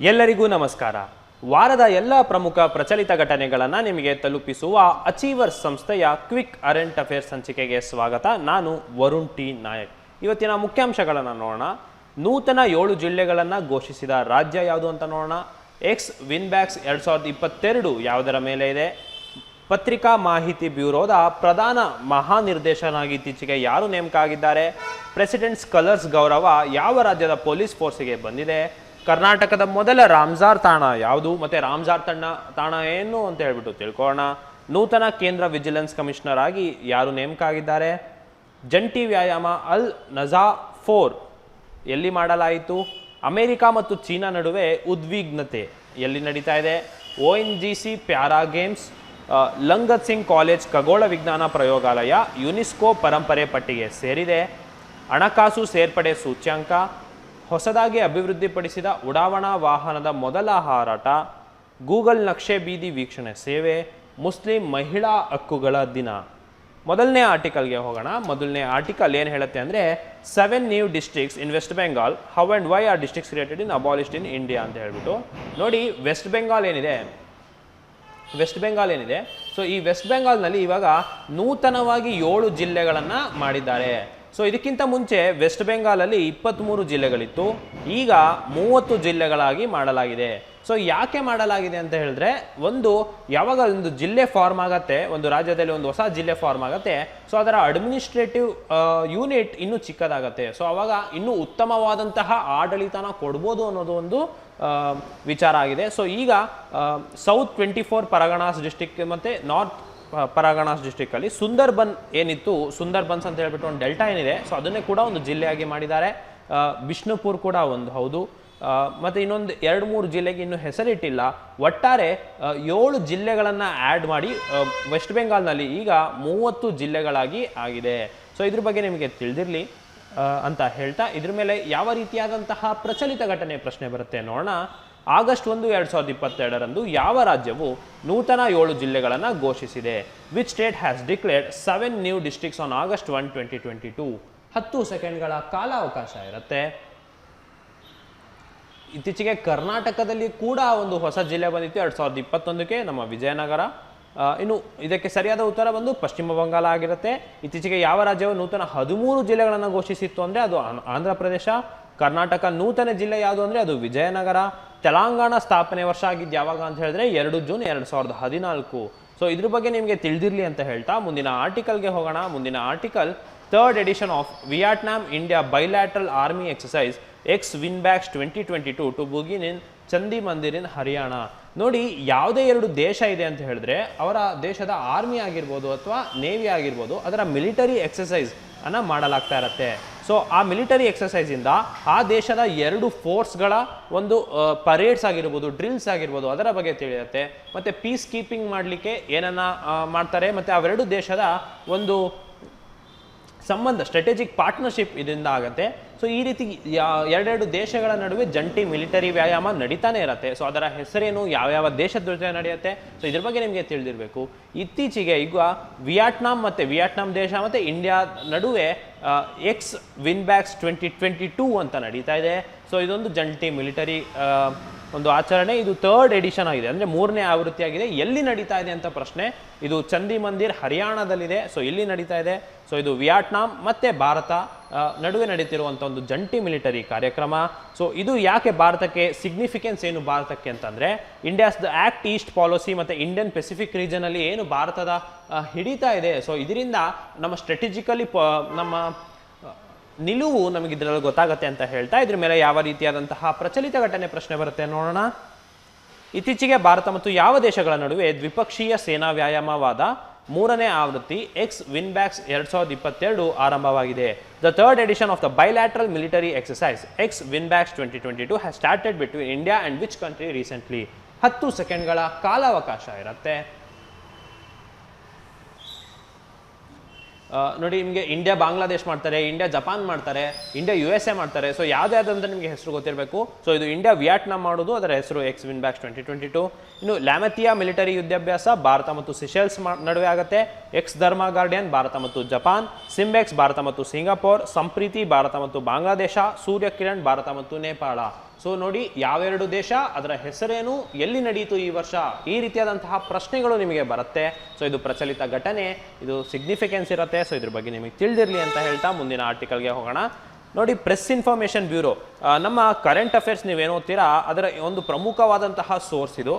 ಎಲ್ಲರಿಗೂ ನಮಸ್ಕಾರ. ವಾರದ ಎಲ್ಲ ಪ್ರಮುಖ ಪ್ರಚಲಿತ ಘಟನೆಗಳನ್ನು ನಿಮಗೆ ತಲುಪಿಸುವ ಅಚೀವರ್ಸ್ ಸಂಸ್ಥೆಯ ಕ್ವಿಕ್ ಕರೆಂಟ್ ಅಫೇರ್ಸ್ ಸಂಚಿಕೆಗೆ ಸ್ವಾಗತ. ನಾನು ವರುಣ್ ಟಿ ನಾಯಕ್. ಇವತ್ತಿನ ಮುಖ್ಯಾಂಶಗಳನ್ನು ನೋಡೋಣ. ನೂತನ 7 ಜಿಲ್ಲೆಗಳನ್ನು ಘೋಷಿಸಿದ ರಾಜ್ಯ ಯಾವುದು ಅಂತ ನೋಡೋಣ. ಎಕ್ಸ್ ವಿನ್ಬ್ಯಾಕ್ಸ್ 2022 ಯಾವುದರ ಮೇಲೆ ಇದೆ. ಪತ್ರಿಕಾ ಮಾಹಿತಿ ಬ್ಯೂರೋದ ಪ್ರಧಾನ ಮಹಾನಿರ್ದೇಶನಾಗಿ ಇತ್ತೀಚೆಗೆ ಯಾರು ನೇಮಕ ಆಗಿದ್ದಾರೆ. ಪ್ರೆಸಿಡೆಂಟ್ಸ್ ಕಲರ್ಸ್ ಗೌರವ ಯಾವ ರಾಜ್ಯದ ಪೊಲೀಸ್ ಫೋರ್ಸ್ಗೆ ಬಂದಿದೆ. ಕರ್ನಾಟಕದ ಮೊದಲ ರಾಮ್ಸಾರ್ ತಾಣ ಯಾವುದು, ಮತ್ತೆ ರಾಮ್ಸಾರ್ ತಾಣ ಏನು ಅಂತ ಹೇಳ್ಬಿಟ್ಟು ತಿಳ್ಕೊಳ್ಳೋಣ. ನೂತನ ಕೇಂದ್ರ ವಿಜಿಲೆನ್ಸ್ ಕಮಿಷನರ್ ಆಗಿ ಯಾರು ನೇಮಕ ಆಗಿದ್ದಾರೆ. ಜಂಟಿ ವ್ಯಾಯಾಮ ಅಲ್ ನಜಾ 4 ಎಲ್ಲಿ ಮಾಡಲಾಯಿತು. ಅಮೆರಿಕ ಮತ್ತು ಚೀನಾ ನಡುವೆ ಉದ್ವಿಗ್ನತೆ ಎಲ್ಲಿ ನಡೀತಾ ಇದೆ. ONGC para games, Langat Singh college ಖಗೋಳ ವಿಜ್ಞಾನ ಪ್ರಯೋಗಾಲಯ ಯುನೆಸ್ಕೋ ಪರಂಪರೆ ಪಟ್ಟಿಗೆ ಸೇರಿದೆ. ಹಣಕಾಸು ಸೇರ್ಪಡೆ ಸೂಚ್ಯಂಕ, ಹೊಸದಾಗಿ ಅಭಿವೃದ್ಧಿಪಡಿಸಿದ ಉಡಾವಣಾ ವಾಹನದ ಮೊದಲ ಹಾರಾಟ, ಗೂಗಲ್ ನಕ್ಷೆ ಬೀದಿ ವೀಕ್ಷಣೆ ಸೇವೆ, ಮುಸ್ಲಿಂ ಮಹಿಳಾ ಹಕ್ಕುಗಳ ದಿನ. ಮೊದಲನೇ ಆರ್ಟಿಕಲ್ಗೆ ಹೋಗೋಣ. ಮೊದಲನೇ ಆರ್ಟಿಕಲ್ ಏನು ಹೇಳುತ್ತೆ ಅಂದರೆ 7 new districts in West Bengal, how and why are districts created in abolished in India ಅಂತ ಹೇಳ್ಬಿಟ್ಟು. ನೋಡಿ, ವೆಸ್ಟ್ ಬೆಂಗಾಲ್ ಏನಿದೆ, ಸೊ ಈ ವೆಸ್ಟ್ ಬೆಂಗಾಲ್ನಲ್ಲಿ ಇವಾಗ ನೂತನವಾಗಿ 7 ಜಿಲ್ಲೆಗಳನ್ನು ಮಾಡಿದ್ದಾರೆ. ಸೊ ಇದಕ್ಕಿಂತ ಮುಂಚೆ ವೆಸ್ಟ್ ಬೆಂಗಾಲಲ್ಲಿ 23 ಜಿಲ್ಲೆಗಳಿತ್ತು, ಈಗ 30 ಜಿಲ್ಲೆಗಳಾಗಿ ಮಾಡಲಾಗಿದೆ. ಸೊ ಯಾಕೆ ಮಾಡಲಾಗಿದೆ ಅಂತ ಹೇಳಿದ್ರೆ, ಯಾವಾಗ ಒಂದು ಜಿಲ್ಲೆ ಫಾರ್ಮ್ ಆಗತ್ತೆ, ಒಂದು ರಾಜ್ಯದಲ್ಲಿ ಒಂದು ಹೊಸ ಜಿಲ್ಲೆ ಫಾರ್ಮ್ ಆಗತ್ತೆ, ಸೊ ಅದರ ಅಡ್ಮಿನಿಸ್ಟ್ರೇಟಿವ್ ಯೂನಿಟ್ ಇನ್ನೂ ಚಿಕ್ಕದಾಗತ್ತೆ. ಸೊ ಅವಾಗ ಇನ್ನೂ ಉತ್ತಮವಾದಂತಹ ಆಡಳಿತನ ಕೊಡ್ಬೋದು ಅನ್ನೋದು ಒಂದು ವಿಚಾರ ಆಗಿದೆ. ಸೊ ಈಗ ಸೌತ್ 24 ಪರಗಣಾಸ್ ಡಿಸ್ಟಿಕ್ ಮತ್ತು ನಾರ್ತ್ ಪರಗಣಾಸ್ ಡಿಸ್ಟಿಕ್ ಅಲ್ಲಿ ಸುಂದರ್ಬನ್ ಏನಿತ್ತು, ಸುಂದರ್ಬನ್ಸ್ ಅಂತ ಹೇಳ್ಬಿಟ್ಟು ಒಂದು ಡೆಲ್ಟಾ ಏನಿದೆ, ಸೊ ಅದನ್ನೇ ಕೂಡ ಒಂದು ಜಿಲ್ಲೆಯಾಗಿ ಮಾಡಿದ್ದಾರೆ. ಬಿಷ್ಣುಪುರ್ ಕೂಡ ಒಂದು ಹೌದು. ಮತ್ತು ಇನ್ನೊಂದು 2-3 ಜಿಲ್ಲೆಗೆ ಇನ್ನೂ ಹೆಸರಿಟ್ಟಿಲ್ಲ. ಒಟ್ಟಾರೆ 7 ಜಿಲ್ಲೆಗಳನ್ನು ಆ್ಯಡ್ ಮಾಡಿ ವೆಸ್ಟ್ ಬೆಂಗಾಲ್ನಲ್ಲಿ ಈಗ 30 ಜಿಲ್ಲೆಗಳಾಗಿ ಆಗಿದೆ. ಸೊ ಇದ್ರ ಬಗ್ಗೆ ನಿಮಗೆ ತಿಳಿದಿರಲಿ ಅಂತ ಹೇಳ್ತಾ, ಇದ್ರ ಮೇಲೆ ಯಾವ ರೀತಿಯಾದಂತಹ ಪ್ರಚಲಿತ ಘಟನೆ ಪ್ರಶ್ನೆ ಬರುತ್ತೆ ನೋಡೋಣ. ಆಗಸ್ಟ್ 1, 2022 ಯಾವ ರಾಜ್ಯವು ನೂತನ 7 ಜಿಲ್ಲೆಗಳನ್ನು ಘೋಷಿಸಿದೆ. Which state has declared 7 new districts on August 1, 2022. 10 ಸೆಕೆಂಡ್ಗಳ ಕಾಲಾವಕಾಶ ಇರುತ್ತೆ. ಇತ್ತೀಚೆಗೆ ಕರ್ನಾಟಕದಲ್ಲಿ ಕೂಡ ಒಂದು ಹೊಸ ಜಿಲ್ಲೆ ಬಂದಿತ್ತು 2021ಕ್ಕೆ, ನಮ್ಮ ವಿಜಯನಗರ. ಇನ್ನು ಇದಕ್ಕೆ ಸರಿಯಾದ ಉತ್ತರ ಬಂದು ಪಶ್ಚಿಮ ಬಂಗಾಳ ಆಗಿರುತ್ತೆ. ಇತ್ತೀಚೆಗೆ ಯಾವ ರಾಜ್ಯವು ನೂತನ 13 ಜಿಲ್ಲೆಗಳನ್ನು ಘೋಷಿಸಿತ್ತು ಅಂದರೆ ಅದು ಆಂಧ್ರ ಪ್ರದೇಶ. ಕರ್ನಾಟಕ ನೂತನ ಜಿಲ್ಲೆ ಯಾವುದು ಅಂದರೆ ಅದು ವಿಜಯನಗರ. ತೆಲಂಗಾಣ ಸ್ಥಾಪನೆ ವರ್ಷ ಆಗಿದ್ದು ಯಾವಾಗ ಅಂತ ಹೇಳಿದ್ರೆ 2 ಜೂನ್ 2014. ಸೊ ಇದ್ರ ಬಗ್ಗೆ ನಿಮಗೆ ತಿಳಿದಿರಲಿ ಅಂತ ಹೇಳ್ತಾ ಮುಂದಿನ ಆರ್ಟಿಕಲ್ಗೆ ಹೋಗೋಣ. ಮುಂದಿನ article 3rd edition of Vietnam India bilateral army exercise ex Vinbax 2022 to begin in Chandi Mandir in Haryana. ನೋಡಿ, ಯಾವುದೇ 2 ದೇಶ ಇದೆ ಅಂತ ಹೇಳಿದ್ರೆ ಅವರ ದೇಶದ ಆರ್ಮಿ ಆಗಿರ್ಬೋದು ಅಥವಾ ನೇವಿ ಆಗಿರ್ಬೋದು, ಅದರ ಮಿಲಿಟರಿ ಎಕ್ಸಸೈಸ್ ಅನ್ನ ಮಾಡಲಾಗ್ತಾ ಇರತ್ತೆ. ಸೊ ಆ ಮಿಲಿಟರಿ ಎಕ್ಸಸೈಸ್ ಇಂದ ಆ ದೇಶದ 2 ಫೋರ್ಸ್ಗಳ ಒಂದು ಪರೇಡ್ಸ್ ಆಗಿರ್ಬೋದು, ಡ್ರಿಲ್ಸ್ ಆಗಿರ್ಬೋದು, ಅದರ ಬಗ್ಗೆ ತಿಳಿಯುತ್ತೆ. ಮತ್ತೆ ಪೀಸ್ ಕೀಪಿಂಗ್ ಮಾಡಲಿಕ್ಕೆ ಏನನ್ನ ಮಾಡ್ತಾರೆ, ಮತ್ತೆ ಅವೆರಡು ದೇಶದ ಒಂದು ಸಂಬಂಧ, ಸ್ಟ್ರಾಟಜಿಕ್ ಪಾರ್ಟ್ನರ್ಶಿಪ್ ಇದರಿಂದ ಆಗುತ್ತೆ. ಸೊ ಈ ರೀತಿ 2 ದೇಶಗಳ ನಡುವೆ ಜಂಟಿ ಮಿಲಿಟರಿ ವ್ಯಾಯಾಮ ನಡೀತಾನೆ ಇರುತ್ತೆ. ಸೊ ಅದರ ಹೆಸರೇನು, ಯಾವ್ಯಾವ ದೇಶದ ಜೊತೆ ನಡೆಯುತ್ತೆ, ಸೊ ಇದ್ರ ಬಗ್ಗೆ ನಿಮಗೆ ತಿಳಿದಿರಬೇಕು. ಇತ್ತೀಚೆಗೆ ಈಗ ವಿಯಟ್ನಾಂ ದೇಶ ಮತ್ತು ಇಂಡಿಯಾ ನಡುವೆ ಎಕ್ಸ್ ವಿನ್ಬ್ಯಾಕ್ಸ್ 2022 ಅಂತ ನಡೀತಾ ಇದೆ. ಸೊ ಇದೊಂದು ಜಂಟಿ ಮಿಲಿಟರಿ ಒಂದು ಆಚರಣೆ. ಇದು 3rd ಎಡಿಷನ್ ಆಗಿದೆ, ಅಂದರೆ 3ನೇ ಆವೃತ್ತಿ ಆಗಿದೆ. ಎಲ್ಲಿ ನಡೀತಾ ಇದೆ ಅಂತ ಪ್ರಶ್ನೆ. ಇದು ಚಂದಿ ಮಂದಿರ್ ಹರಿಯಾಣದಲ್ಲಿದೆ. ಸೊ ಇಲ್ಲಿ ನಡೀತಾ ಇದೆ. ಸೊ ಇದು ವಿಯಟ್ನಾಂ ಮತ್ತು ಭಾರತ ನಡುವೆ ನಡೀತಿರುವಂಥ ಒಂದು ಜಂಟಿ ಮಿಲಿಟರಿ ಕಾರ್ಯಕ್ರಮ. ಸೊ ಇದು ಯಾಕೆ ಭಾರತಕ್ಕೆ ಸಿಗ್ನಿಫಿಕೆನ್ಸ್ ಏನು ಭಾರತಕ್ಕೆ ಅಂತಂದರೆ, India's the act East policy ಮತ್ತು ಇಂಡಿಯನ್ ಪೆಸಿಫಿಕ್ ರೀಜನಲ್ಲಿ ಏನು ಭಾರತದ ಹಿಡಿತಾ ಇದೆ, ಸೊ ಇದರಿಂದ ನಮ್ಮ ಸ್ಟ್ರಾಟಜಿಕಲಿ ನಮ್ಮ ನಿಲುವು ನಮಗೆ ಇದರಲ್ಲಿ ಗೊತ್ತಾಗುತ್ತೆ ಅಂತ ಹೇಳ್ತಾ, ಇದ್ರ ಮೇಲೆ ಯಾವ ರೀತಿಯಾದಂತಹ ಪ್ರಚಲಿತ ಘಟನೆ ಪ್ರಶ್ನೆ ಬರುತ್ತೆ ನೋಡೋಣ. ಇತ್ತೀಚೆಗೆ ಭಾರತ ಮತ್ತು ಯಾವ ದೇಶಗಳ ನಡುವೆ ದ್ವಿಪಕ್ಷೀಯ ಸೇನಾ ವ್ಯಾಯಾಮವಾದ 3ನೇ ಆವೃತ್ತಿ ಎಕ್ಸ್ ವಿನ್ಬ್ಯಾಕ್ಸ್ 2022 ಆರಂಭವಾಗಿದೆ. The 3rd edition of the bilateral military exercise ex Vinbax 2022 has started between India and which country recently. 10 ಸೆಕೆಂಡ್ಗಳ ಕಾಲಾವಕಾಶ ಇರುತ್ತೆ. ನೋಡಿ, ನಿಮಗೆ ಇಂಡಿಯಾ ಬಾಂಗ್ಲಾದೇಶ್ ಮಾಡ್ತಾರೆ, ಇಂಡಿಯಾ ಜಪಾನ್ ಮಾಡ್ತಾರೆ, ಇಂಡಿಯಾ USA ಮಾಡ್ತಾರೆ. ಸೊ ಯಾವ್ದಾದಂತ ನಿಮಗೆ ಹೆಸರು ಗೊತ್ತಿರಬೇಕು. ಸೊ ಇದು ಇಂಡಿಯಾ ವಿಯಟ್ನಾಂ ಮಾಡೋದು, ಅದರ ಹೆಸರು ಎಕ್ಸ್ ವಿನ್ಬ್ಯಾಕ್ಸ್ 2022. ಇನ್ನು ಲ್ಯಾಮಥಿಯಾ ಮಿಲಿಟರಿ ಯುದ್ಧಾಭ್ಯಾಸ ಭಾರತ ಮತ್ತು ಸಿಶೆಲ್ಸ್ ನಡುವೆ ಆಗುತ್ತೆ. ಎಕ್ಸ್ ಧರ್ಮ ಗಾರ್ಡಿಯನ್ ಭಾರತ ಮತ್ತು ಜಪಾನ್, ಸಿಂಬೆಕ್ಸ್ ಭಾರತ ಮತ್ತು ಸಿಂಗಾಪುರ್, ಸಂಪ್ರೀತಿ ಭಾರತ ಮತ್ತು ಬಾಂಗ್ಲಾದೇಶ, ಸೂರ್ಯ ಕಿರಣ್ ಭಾರತ ಮತ್ತು ನೇಪಾಳ. ಸೊ ನೋಡಿ, ಯಾವೆರಡು ದೇಶ, ಅದರ ಹೆಸರೇನು, ಎಲ್ಲಿ ನಡೆಯಿತು ಈ ವರ್ಷ, ಈ ರೀತಿಯಾದಂತಹ ಪ್ರಶ್ನೆಗಳು ನಿಮಗೆ ಬರುತ್ತೆ. ಸೊ ಇದು ಪ್ರಚಲಿತ ಘಟನೆ, ಇದು ಸಿಗ್ನಿಫಿಕೆನ್ಸ್ ಇರುತ್ತೆ. ಸೊ ಇದ್ರ ಬಗ್ಗೆ ನಿಮಗೆ ತಿಳಿದಿರಲಿ ಅಂತ ಹೇಳ್ತಾ ಮುಂದಿನ ಆರ್ಟಿಕಲ್ಗೆ ಹೋಗೋಣ. ನೋಡಿ, ಪ್ರೆಸ್ ಇನ್ಫಾರ್ಮೇಷನ್ ಬ್ಯೂರೋ, ನಮ್ಮ ಕರೆಂಟ್ ಅಫೇರ್ಸ್ ನೀವೇನು ಓದ್ತೀರಾ ಅದರ ಒಂದು ಪ್ರಮುಖವಾದಂತಹ ಸೋರ್ಸ್ ಇದು.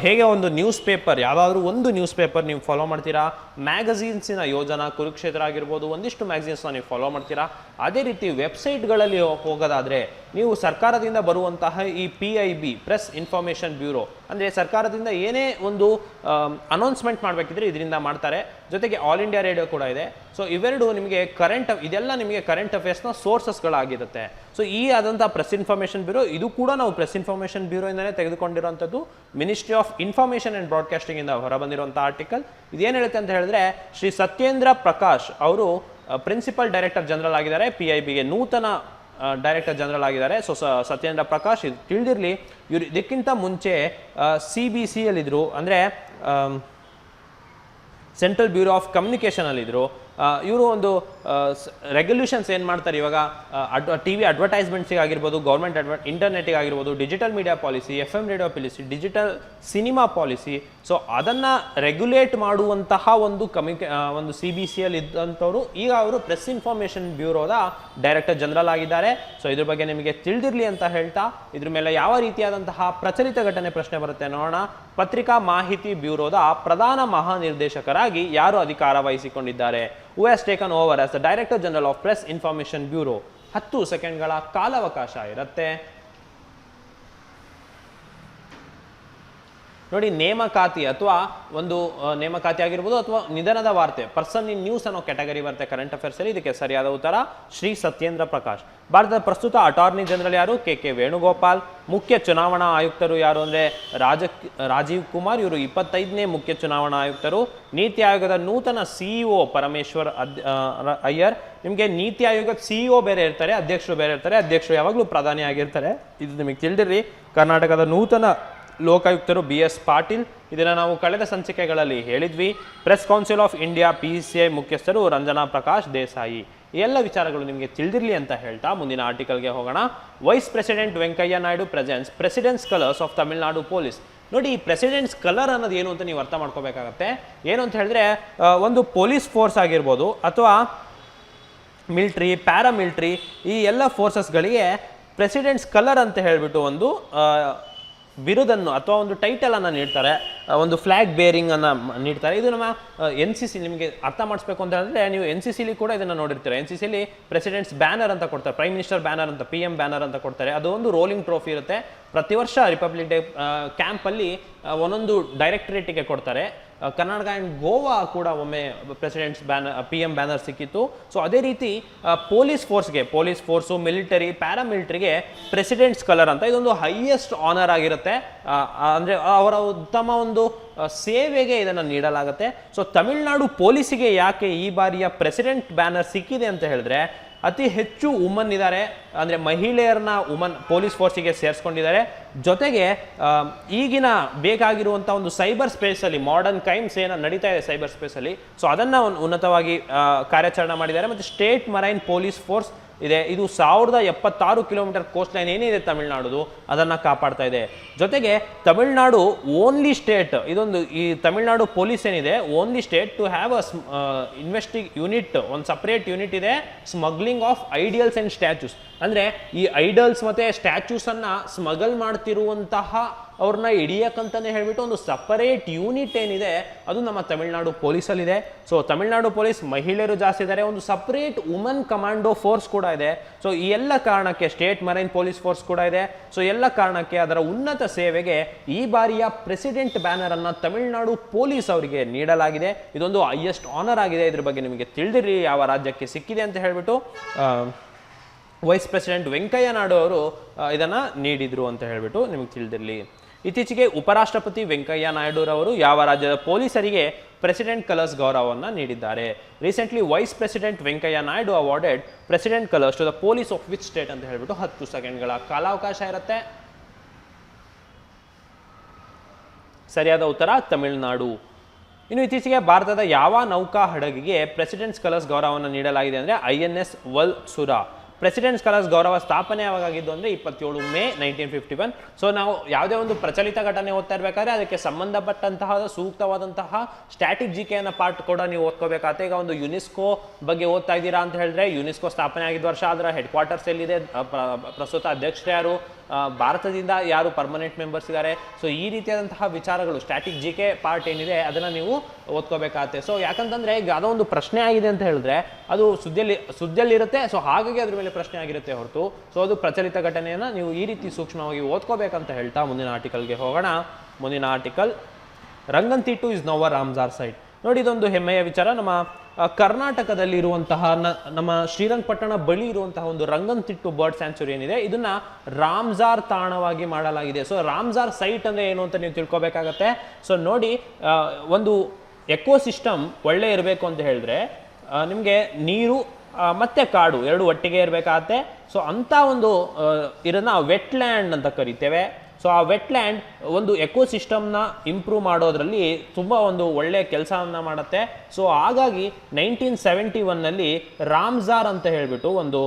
ಹೇಗೆ ಒಂದು ನ್ಯೂಸ್ ಪೇಪರ್, ಯಾವುದಾದ್ರೂ ಒಂದು ನ್ಯೂಸ್ ಪೇಪರ್ ನೀವು ಫಾಲೋ ಮಾಡ್ತೀರಾ, ಮ್ಯಾಗಝೀನ್ಸಿನ ಯೋಜನಾ, ಕುರುಕ್ಷೇತ್ರ ಆಗಿರ್ಬೋದು, ಒಂದಿಷ್ಟು ಮ್ಯಾಗಝೀನ್ಸ್ನ ನೀವು ಫಾಲೋ ಮಾಡ್ತೀರಾ, ಅದೇ ರೀತಿ ವೆಬ್ಸೈಟ್ಗಳಲ್ಲಿ ಹೋಗೋದಾದರೆ ನೀವು ಸರ್ಕಾರದಿಂದ ಬರುವಂತಹ ಈ PIB ಪ್ರೆಸ್ ಇನ್ಫಾರ್ಮೇಷನ್ ಬ್ಯೂರೋ, ಅಂದರೆ ಸರ್ಕಾರದಿಂದ ಏನೇ ಒಂದು ಅನೌನ್ಸ್ಮೆಂಟ್ ಮಾಡಬೇಕಿದ್ರೆ ಇದರಿಂದ ಮಾಡ್ತಾರೆ. ಜೊತೆಗೆ ಆಲ್ ಇಂಡಿಯಾ ರೇಡಿಯೋ ಕೂಡ ಇದೆ. ಸೊ ಇವೆರಡು ನಿಮಗೆ ಇದೆಲ್ಲ ನಿಮಗೆ ಕರೆಂಟ್ ಅಫೇರ್ಸ್ನ ಸೋರ್ಸಸ್ಗಳಾಗಿರುತ್ತೆ. ಸೊ ಈ ಆದಂಥ ಪ್ರೆಸ್ ಇನ್ಫಾರ್ಮೇಷನ್ ಬ್ಯೂರೋ, ಇದು ಕೂಡ ನಾವು ಪ್ರೆಸ್ ಇನ್ಫಾರ್ಮೇಷನ್ ಬ್ಯೂರೋ ಇಂದನೇ ತೆಗೆದುಕೊಂಡಿರುವಂಥದ್ದು. Ministry of information and broadcasting ಇಂದ ಹೊರಬಂದಿರುವಂಥ ಆರ್ಟಿಕಲ್. ಇದೇನು ಹೇಳುತ್ತೆ ಅಂತ ಹೇಳಿದ್ರೆ, ಶ್ರೀ ಸತ್ಯೇಂದ್ರ ಪ್ರಕಾಶ್ ಅವರು ಪ್ರಿನ್ಸಿಪಲ್ ಡೈರೆಕ್ಟರ್ ಜನರಲ್ ಆಗಿದ್ದಾರೆ. PIBಗೆ ನೂತನ ಡೈರೆಕ್ಟರ್ ಜನರಲ್ ಆಗಿದ್ದಾರೆ. ಸೊ ಸತ್ಯೇಂದ್ರ ಪ್ರಕಾಶ್, ಇದು ತಿಳಿದಿರಲಿ. ಇವರು ಇದಕ್ಕಿಂತ ಮುಂಚೆ CBCಯಲ್ಲಿದ್ದರು, ಅಂದರೆ ಸೆಂಟ್ರಲ್ ಬ್ಯೂರೋ ಆಫ್ ಕಮ್ಯುನಿಕೇಷನಲ್ಲಿದ್ದರು. ಇವರು ಒಂದು ರೆಗ್ಯುಲೇಷನ್ಸ್ ಏನು ಮಾಡ್ತಾರೆ ಇವಾಗ, TV ಅಡ್ವರ್ಟೈಸ್ಮೆಂಟ್ಸಿಗೆ ಆಗಿರ್ಬೋದು, ಗೌರ್ಮೆಂಟ್ ಇಂಟರ್ನೆಟಿಗೆ ಆಗಿರ್ಬೋದು, digital media policy, FM radio policy, digital cinema policy, so ಅದನ್ನು ರೆಗ್ಯುಲೇಟ್ ಮಾಡುವಂತಹ ಒಂದು CBCಯಲ್ಲಿ ಇದ್ದಂಥವ್ರು ಈಗ ಅವರು ಪ್ರೆಸ್ ಇನ್ಫಾರ್ಮೇಷನ್ ಬ್ಯೂರೋದ ಡೈರೆಕ್ಟರ್ ಜನರಲ್ ಆಗಿದ್ದಾರೆ. ಸೊ ಇದ್ರ ಬಗ್ಗೆ ನಿಮಗೆ ತಿಳಿದಿರಲಿ ಅಂತ ಹೇಳ್ತಾ, ಇದ್ರ ಮೇಲೆ ಯಾವ ರೀತಿಯಾದಂತಹ ಪ್ರಚಲಿತ ಘಟನೆ ಪ್ರಶ್ನೆ ಬರುತ್ತೆ ನೋಡೋಣ. ಪತ್ರಿಕಾ ಮಾಹಿತಿ ಬ್ಯೂರೋದ ಪ್ರಧಾನ ಮಹಾನಿರ್ದೇಶಕರಾಗಿ ಯಾರು ಅಧಿಕಾರ ವಹಿಸಿಕೊಂಡಿದ್ದಾರೆ? Who has taken over as the Director General of Press Information Bureau? 10 ಸೆಕೆಂಡ್ಗಳ ಕಾಲಾವಕಾಶ ಇರುತ್ತೆ. ನೋಡಿ, ನೇಮಕಾತಿ ಅಥವಾ ಒಂದು ನೇಮಕಾತಿ ಆಗಿರ್ಬೋದು ಅಥವಾ ನಿಧನದ ವಾರ್ತೆ, ಪರ್ಸನ್ ಇನ್ ನ್ಯೂಸ್ ಅನ್ನೋ ಕ್ಯಾಟಗರಿ ಬರುತ್ತೆ ಕರೆಂಟ್ ಅಫೇರ್ಸ್ ಅಲ್ಲಿ. ಇದಕ್ಕೆ ಸರಿಯಾದ ಉತ್ತರ ಶ್ರೀ ಸತ್ಯೇಂದ್ರ ಪ್ರಕಾಶ್. ಭಾರತದ ಪ್ರಸ್ತುತ ಅಟಾರ್ನಿ ಜನರಲ್ ಯಾರು? KK ವೇಣುಗೋಪಾಲ್. ಮುಖ್ಯ ಚುನಾವಣಾ ಆಯುಕ್ತರು ಯಾರು ಅಂದರೆ ರಾಜೀವ್ ಕುಮಾರ್, ಇವರು 25ನೇ ಮುಖ್ಯ ಚುನಾವಣಾ ಆಯುಕ್ತರು. ನೀತಿ ಆಯೋಗದ ನೂತನ CEO ಪರಮೇಶ್ವರ್ ಅಯ್ಯರ್. ನಿಮಗೆ ನೀತಿ ಆಯೋಗದ CEO ಬೇರೆ ಇರ್ತಾರೆ, ಅಧ್ಯಕ್ಷರು ಬೇರೆ ಇರ್ತಾರೆ. ಅಧ್ಯಕ್ಷರು ಯಾವಾಗಲೂ ಪ್ರಧಾನಿ ಆಗಿರ್ತಾರೆ, ಇದು ನಿಮಗೆ ತಿಳಿದಿರಿ. ಕರ್ನಾಟಕದ ನೂತನ ಲೋಕಾಯುಕ್ತರು BS ಪಾಟೀಲ್, ಇದನ್ನು ನಾವು ಕಳೆದ ಸಂಚಿಕೆಗಳಲ್ಲಿ ಹೇಳಿದ್ವಿ. Press council of India PCI ಮುಖ್ಯಸ್ಥರು ರಂಜನಾ ಪ್ರಕಾಶ್ ದೇಸಾಯಿ. ಈ ಎಲ್ಲ ವಿಚಾರಗಳು ನಿಮಗೆ ತಿಳಿದಿರಲಿ ಅಂತ ಹೇಳ್ತಾ ಮುಂದಿನ ಆರ್ಟಿಕಲ್ಗೆ ಹೋಗೋಣ. Wise president Venkaiah Naidu presents presidents colours of Tamil Nadu police. ನೋಡಿ, ಈ ಪ್ರೆಸಿಡೆಂಟ್ಸ್ ಕಲರ್ ಅನ್ನೋದು ಏನು ಅಂತ ನೀವು ಅರ್ಥ ಮಾಡ್ಕೋಬೇಕಾಗತ್ತೆ. ಏನು ಅಂತ ಹೇಳಿದ್ರೆ, ಒಂದು ಪೊಲೀಸ್ ಫೋರ್ಸ್ ಆಗಿರ್ಬೋದು ಅಥವಾ ಮಿಲಿಟ್ರಿ, ಪ್ಯಾರಾಮಿಲಿಟ್ರಿ, ಈ ಎಲ್ಲ ಫೋರ್ಸಸ್ಗಳಿಗೆ ಪ್ರೆಸಿಡೆಂಟ್ಸ್ ಕಲರ್ ಅಂತ ಹೇಳಿಬಿಟ್ಟು ಒಂದು ಬಿರುದನ್ನು ಅಥವಾ ಒಂದು ಟೈಟಲ್ ಅನ್ನು ನೀಡ್ತಾರೆ, ಒಂದು ಫ್ಲಾಗ್ ಬೇರಿಂಗ್ ಅನ್ನು ನೀಡ್ತಾರೆ. ಇದು ನಮ್ಮ NCC, ನಿಮಗೆ ಅರ್ಥ ಮಾಡಿಸ್ಬೇಕು ಅಂತ ಹೇಳಿದ್ರೆ ನೀವು NCCಲಿ ಕೂಡ ಇದನ್ನು ನೋಡಿರ್ತೀರ. NCCಲಿ ಪ್ರೆಸಿಡೆಂಟ್ಸ್ ಬ್ಯಾನರ್ ಅಂತ ಕೊಡ್ತಾರೆ, ಪ್ರೈಮ್ ಮಿನಿಸ್ಟರ್ ಬ್ಯಾನರ್ ಅಂತ, PM ಬ್ಯಾನರ್ ಅಂತ ಕೊಡ್ತಾರೆ. ಅದು ಒಂದು ರೋಲಿಂಗ್ ಟ್ರೋಫಿ ಇರುತ್ತೆ. ಪ್ರತಿ ವರ್ಷ ರಿಪಬ್ಲಿಕ್ ಡೇ ಕ್ಯಾಂಪಲ್ಲಿ ಒಂದೊಂದು ಡೈರೆಕ್ಟರೇಟಿಗೆ ಕೊಡ್ತಾರೆ. ಕರ್ನಾಟಕ ಆ್ಯಂಡ್ ಗೋವಾ ಕೂಡ ಒಮ್ಮೆ ಪ್ರೆಸಿಡೆಂಟ್ಸ್ PM ಬ್ಯಾನರ್ ಸಿಕ್ಕಿತ್ತು. ಸೊ ಅದೇ ರೀತಿ ಪೊಲೀಸ್ ಫೋರ್ಸು, ಮಿಲಿಟರಿ, ಪ್ಯಾರಾಮಿಲಿಟರಿಗೆ ಪ್ರೆಸಿಡೆಂಟ್ಸ್ ಕಲರ್ ಅಂತ ಇದೊಂದು ಹೈಯೆಸ್ಟ್ ಆನರ್ ಆಗಿರುತ್ತೆ. ಅಂದರೆ ಅವರ ಉತ್ತಮ ಒಂದು ಸೇವೆಗೆ ಇದನ್ನು ನೀಡಲಾಗುತ್ತೆ. ಸೊ ತಮಿಳುನಾಡು ಪೊಲೀಸಿಗೆ ಯಾಕೆ ಈ ಬಾರಿಯ ಪ್ರೆಸಿಡೆಂಟ್ ಬ್ಯಾನರ್ ಸಿಕ್ಕಿದೆ ಅಂತ ಹೇಳಿದ್ರೆ, ಅತಿ ಹೆಚ್ಚು ವುಮನ್ ಇದ್ದಾರೆ, ಅಂದರೆ ಮಹಿಳೆಯರನ್ನ ಪೊಲೀಸ್ ಫೋರ್ಸಿಗೆ ಸೇರಿಸ್ಕೊಂಡಿದ್ದಾರೆ. ಜೊತೆಗೆ ಈಗಿನ ಬೇಕಾಗಿರುವಂಥ ಒಂದು ಸೈಬರ್ ಸ್ಪೇಸಲ್ಲಿ ಮಾಡರ್ನ್ ಕ್ರೈಮ್ಸ್ ಏನು ನಡೀತಾ ಇದೆ ಸೈಬರ್ ಸ್ಪೇಸಲ್ಲಿ, ಸೊ ಅದನ್ನು ಉನ್ನತವಾಗಿ ಕಾರ್ಯಾಚರಣೆ ಮಾಡಿದ್ದಾರೆ. ಮತ್ತು ಸ್ಟೇಟ್ ಮರೈನ್ ಪೊಲೀಸ್ ಫೋರ್ಸ್ ಇದೆ. ಇದು 1076 ಕಿಲೋಮೀಟರ್ ಕೋಸ್ಟ್ ಲೈನ್ ಏನಿದೆ ತಮಿಳುನಾಡುದು, ಅದನ್ನು ಕಾಪಾಡ್ತಾ ಇದೆ. ಜೊತೆಗೆ ತಮಿಳುನಾಡು ಓನ್ಲಿ ಸ್ಟೇಟ್, ಈ ತಮಿಳುನಾಡು ಪೊಲೀಸ್ ಏನಿದೆ only state to have unit, ಒಂದು ಸಪ್ರೇಟ್ ಯೂನಿಟ್ ಇದೆ, smuggling of ideals and statues. ಅಂದರೆ ಈ ಐಡಲ್ಸ್ ಮತ್ತು ಸ್ಟ್ಯಾಚ್ಯೂಸನ್ನು ಸ್ಮಗಲ್ ಮಾಡ್ತಿರುವಂತಹ ಅವ್ರನ್ನ ಹಿಡಿಯಕ್ಕಂತಾನೆ ಹೇಳ್ಬಿಟ್ಟು ಒಂದು ಸಪರೇಟ್ ಯೂನಿಟ್ ಏನಿದೆ ಅದು ನಮ್ಮ ತಮಿಳುನಾಡು ಪೊಲೀಸಲ್ಲಿದೆ. ಸೊ ತಮಿಳುನಾಡು ಪೊಲೀಸ್ ಮಹಿಳೆಯರು ಜಾಸ್ತಿ ಇದ್ದಾರೆ, ಒಂದು ಸಪರೇಟ್ ವುಮನ್ ಕಮಾಂಡೋ ಫೋರ್ಸ್ ಕೂಡ ಇದೆ. ಸೊ ಈ ಎಲ್ಲ ಕಾರಣಕ್ಕೆ ಸ್ಟೇಟ್ ಮರೈನ್ ಪೊಲೀಸ್ ಫೋರ್ಸ್ ಕೂಡ ಇದೆ. ಸೊ ಎಲ್ಲ ಕಾರಣಕ್ಕೆ ಅದರ ಉನ್ನತ ಸೇವೆಗೆ ಈ ಬಾರಿಯ ಪ್ರೆಸಿಡೆಂಟ್ ಬ್ಯಾನರ್ ಅನ್ನು ತಮಿಳುನಾಡು ಪೊಲೀಸ್ ಅವರಿಗೆ ನೀಡಲಾಗಿದೆ. ಇದೊಂದು ಹೈಯೆಸ್ಟ್ ಆನರ್ ಆಗಿದೆ. ಇದ್ರ ಬಗ್ಗೆ ನಿಮಗೆ ತಿಳಿದಿರಿ ಯಾವ ರಾಜ್ಯಕ್ಕೆ ಸಿಕ್ಕಿದೆ ಅಂತ ಹೇಳ್ಬಿಟ್ಟು ವೈಸ್ ಪ್ರೆಸಿಡೆಂಟ್ ವೆಂಕಯ್ಯ ನಾಯ್ಡು ಅವರು ಇದನ್ನು ನೀಡಿದರು ಅಂತ ಹೇಳ್ಬಿಟ್ಟು ನಿಮಗೆ ತಿಳಿದಿರಲಿ. ಇತ್ತೀಚೆಗೆ ಉಪರಾಷ್ಟ್ರಪತಿ ವೆಂಕಯ್ಯ ನಾಯ್ಡುರವರು ಯಾವ ರಾಜ್ಯದ ಪೊಲೀಸರಿಗೆ ಪ್ರೆಸಿಡೆಂಟ್ ಕಲರ್ಸ್ ಗೌರವವನ್ನು ನೀಡಿದ್ದಾರೆ? Recently vice president Venkaiah Naidu awarded president colours to the police of which state ಅಂತ ಹೇಳ್ಬಿಟ್ಟು 10 ಸೆಕೆಂಡ್ಗಳ ಕಾಲಾವಕಾಶ ಇರುತ್ತೆ. ಸರಿಯಾದ ಉತ್ತರ ತಮಿಳುನಾಡು. ಇನ್ನು ಇತ್ತೀಚೆಗೆ ಭಾರತದ ಯಾವ ನೌಕಾ ಹಡಗಿಗೆ ಪ್ರೆಸಿಡೆಂಟ್ಸ್ ಕಲರ್ಸ್ ಗೌರವವನ್ನು ನೀಡಲಾಗಿದೆ ಅಂದರೆ INS ವಲ್ಸುರಾ. ಪ್ರೆಸಿಡೆಂಟ್ಸ್ ಕಲರ್ಸ್ ಗೌರವ ಸ್ಥಾಪನೆ ಯಾವಾಗಿದ್ದು ಅಂದರೆ 27 ಮೇ 1951. ಸೊ ನಾವು ಯಾವುದೇ ಒಂದು ಪ್ರಚಲಿತ ಘಟನೆ ಓದ್ತಾ ಇರಬೇಕಾದ್ರೆ ಅದಕ್ಕೆ ಸಂಬಂಧಪಟ್ಟಂತಹ ಸೂಕ್ತವಾದಂತಹ ಸ್ಟ್ಯಾಟಿಕ್ ಜಿಕೆಯನ್ನು ಪಾರ್ಟ್ ಕೂಡ ನೀವು ಓದ್ಕೋಬೇಕಾಗುತ್ತೆ. ಈಗ ಒಂದು ಯುನೆಸ್ಕೋ ಬಗ್ಗೆ ಓದ್ತಾ ಇದ್ದೀರಾ ಅಂತ ಹೇಳಿದ್ರೆ ಯುನೆಸ್ಕೋ ಸ್ಥಾಪನೆ ಆಗಿದ್ದ ವರ್ಷ, ಅದರ ಹೆಡ್ ಕ್ವಾರ್ಟರ್ಸ್ ಎಲ್ಲಿದೆ, ಪ್ರಸ್ತುತ ಅಧ್ಯಕ್ಷರು ಯಾರು, ಭಾರತದಿಂದ ಯಾರು ಪರ್ಮನೆಂಟ್ ಮೆಂಬರ್ಸ್ ಇದ್ದಾರೆ. ಸೊ ಈ ರೀತಿಯಾದಂತಹ ವಿಚಾರಗಳು ಸ್ಟ್ಯಾಟಿಕ್ ಜಿಕೆ ಪಾರ್ಟ್ ಏನಿದೆ ಅದನ್ನು ನೀವು ಓದ್ಕೋಬೇಕಾಗತ್ತೆ. ಸೊ ಯಾಕಂತಂದ್ರೆ ಈಗ ಯಾವುದೋ ಒಂದು ಪ್ರಶ್ನೆ ಆಗಿದೆ ಅಂತ ಹೇಳಿದ್ರೆ ಅದು ಸುದ್ದಿಯಲ್ಲಿ ಇರುತ್ತೆ. ಸೊ ಹಾಗಾಗಿ ಅದ್ರ ಮೇಲೆ ಪ್ರಶ್ನೆ ಆಗಿರುತ್ತೆ ಹೊರತು ಸೊ ಅದು ಪ್ರಚಲಿತ ಘಟನೆಯನ್ನು ನೀವು ಈ ರೀತಿ ಸೂಕ್ಷ್ಮವಾಗಿ ಓದ್ಕೋಬೇಕಂತ ಹೇಳ್ತಾ ಮುಂದಿನ ಆರ್ಟಿಕಲ್ಗೆ ಹೋಗೋಣ. ಮುಂದಿನ article, Ranganathittu is now a Ramsar site. ನೋಡಿ, ಇದೊಂದು ಹೆಮ್ಮೆಯ ವಿಚಾರ. ನಮ್ಮ ಕರ್ನಾಟಕದಲ್ಲಿ ಇರುವಂತಹ ನಮ್ಮ ಶ್ರೀರಂಗಪಟ್ಟಣ ಬಳಿ ಇರುವಂತಹ ಒಂದು ರಂಗನ್ತಿಟ್ಟು ಬರ್ಡ್ ಸ್ಯಾಂಚುರಿ ಏನಿದೆ ಇದನ್ನ ರಾಮ್ಸಾರ್ ತಾಣವಾಗಿ ಮಾಡಲಾಗಿದೆ. ಸೊ ರಾಮ್ಸಾರ್ ಸೈಟ್ ಅಂದ್ರೆ ಏನು ಅಂತ ನೀವು ತಿಳ್ಕೊಬೇಕಾಗತ್ತೆ. ಸೊ ನೋಡಿ, ಒಂದು ಎಕೋಸಿಸ್ಟಮ್ ಒಳ್ಳೆ ಇರಬೇಕು ಅಂತ ಹೇಳಿದ್ರೆ ನಿಮಗೆ ನೀರು ಮತ್ತೆ ಕಾಡು ಎರಡು ಒಟ್ಟಿಗೆ ಇರಬೇಕಾಗತ್ತೆ. ಸೊ ಅಂತ ಒಂದು ಇದನ್ನ ವೆಟ್ಲ್ಯಾಂಡ್ ಅಂತ ಕರಿತೇವೆ. ಸೊ ಆ ವೆಟ್ಲ್ಯಾಂಡ್ ಒಂದು ಎಕೋಸಿಸ್ಟಮ್ನ ಇಂಪ್ರೂವ್ ಮಾಡೋದ್ರಲ್ಲಿ ತುಂಬ ಒಂದು ಒಳ್ಳೆಯ ಕೆಲಸವನ್ನು ಮಾಡುತ್ತೆ. ಸೊ ಹಾಗಾಗಿ 1971ನಲ್ಲಿ ರಾಮ್ಸಾರ್ ಅಂತ ಹೇಳಿಬಿಟ್ಟು ಒಂದು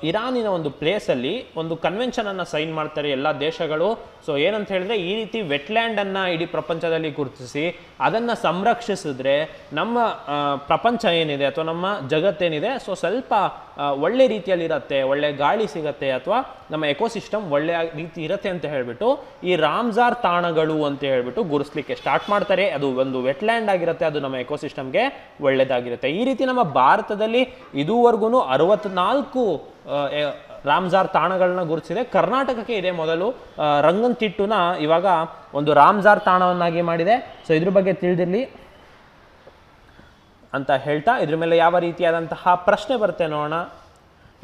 ಇರಾನಿನ ಒಂದು ಪ್ಲೇಸಲ್ಲಿ ಒಂದು ಕನ್ವೆನ್ಷನನ್ನು ಸೈನ್ ಮಾಡ್ತಾರೆ ಎಲ್ಲ ದೇಶಗಳು. ಸೊ ಏನಂತ ಹೇಳಿದ್ರೆ ಈ ರೀತಿ ವೆಟ್ಲ್ಯಾಂಡನ್ನು ಇಡೀ ಪ್ರಪಂಚದಲ್ಲಿ ಗುರುತಿಸಿ ಅದನ್ನು ಸಂರಕ್ಷಿಸಿದ್ರೆ ನಮ್ಮ ಪ್ರಪಂಚ ಏನಿದೆ ಅಥವಾ ನಮ್ಮ ಜಗತ್ತೇನಿದೆ ಸೊ ಸ್ವಲ್ಪ ಒಳ್ಳೆ ರೀತಿಯಲ್ಲಿ ಇರುತ್ತೆ, ಒಳ್ಳೆ ಗಾಳಿ ಸಿಗತ್ತೆ ಅಥವಾ ನಮ್ಮ ಎಕೋಸಿಸ್ಟಮ್ ಒಳ್ಳೆಯ ರೀತಿ ಇರುತ್ತೆ ಅಂತ ಹೇಳ್ಬಿಟ್ಟು ಈ ರಾಮ್ಸಾರ್ ತಾಣಗಳು ಅಂತ ಹೇಳ್ಬಿಟ್ಟು ಗುರುಸ್ಲಿಕ್ಕೆ ಸ್ಟಾರ್ಟ್ ಮಾಡ್ತಾರೆ. ಅದು ಒಂದು ವೆಟ್ಲ್ಯಾಂಡ್ ಆಗಿರುತ್ತೆ, ಅದು ನಮ್ಮ ಎಕೋಸಿಸ್ಟಮ್ಗೆ ಒಳ್ಳೆಯದಾಗಿರುತ್ತೆ. ಈ ರೀತಿ ನಮ್ಮ ಭಾರತದಲ್ಲಿ ಇದುವರೆಗೂ 64 ರಾಮ್ಸಾರ್ ತಾಣಗಳನ್ನ ಗುರುತಿಸಿದೆ. ಕರ್ನಾಟಕಕ್ಕೆ ಇದೆ ಮೊದಲು. ರಂಗನ್ತಿಟ್ಟುನ ಇವಾಗ ಒಂದು ರಾಮ್ಸಾರ್ ತಾಣವನ್ನಾಗಿ ಮಾಡಿದೆ. ಸೊ ಇದ್ರ ಬಗ್ಗೆ ತಿಳಿದಿರಲಿ ಅಂತ ಹೇಳ್ತಾ ಇದ್ರ ಮೇಲೆ ಯಾವ ರೀತಿಯಾದಂತಹ ಪ್ರಶ್ನೆ ಬರುತ್ತೆ ನೋಡೋಣ.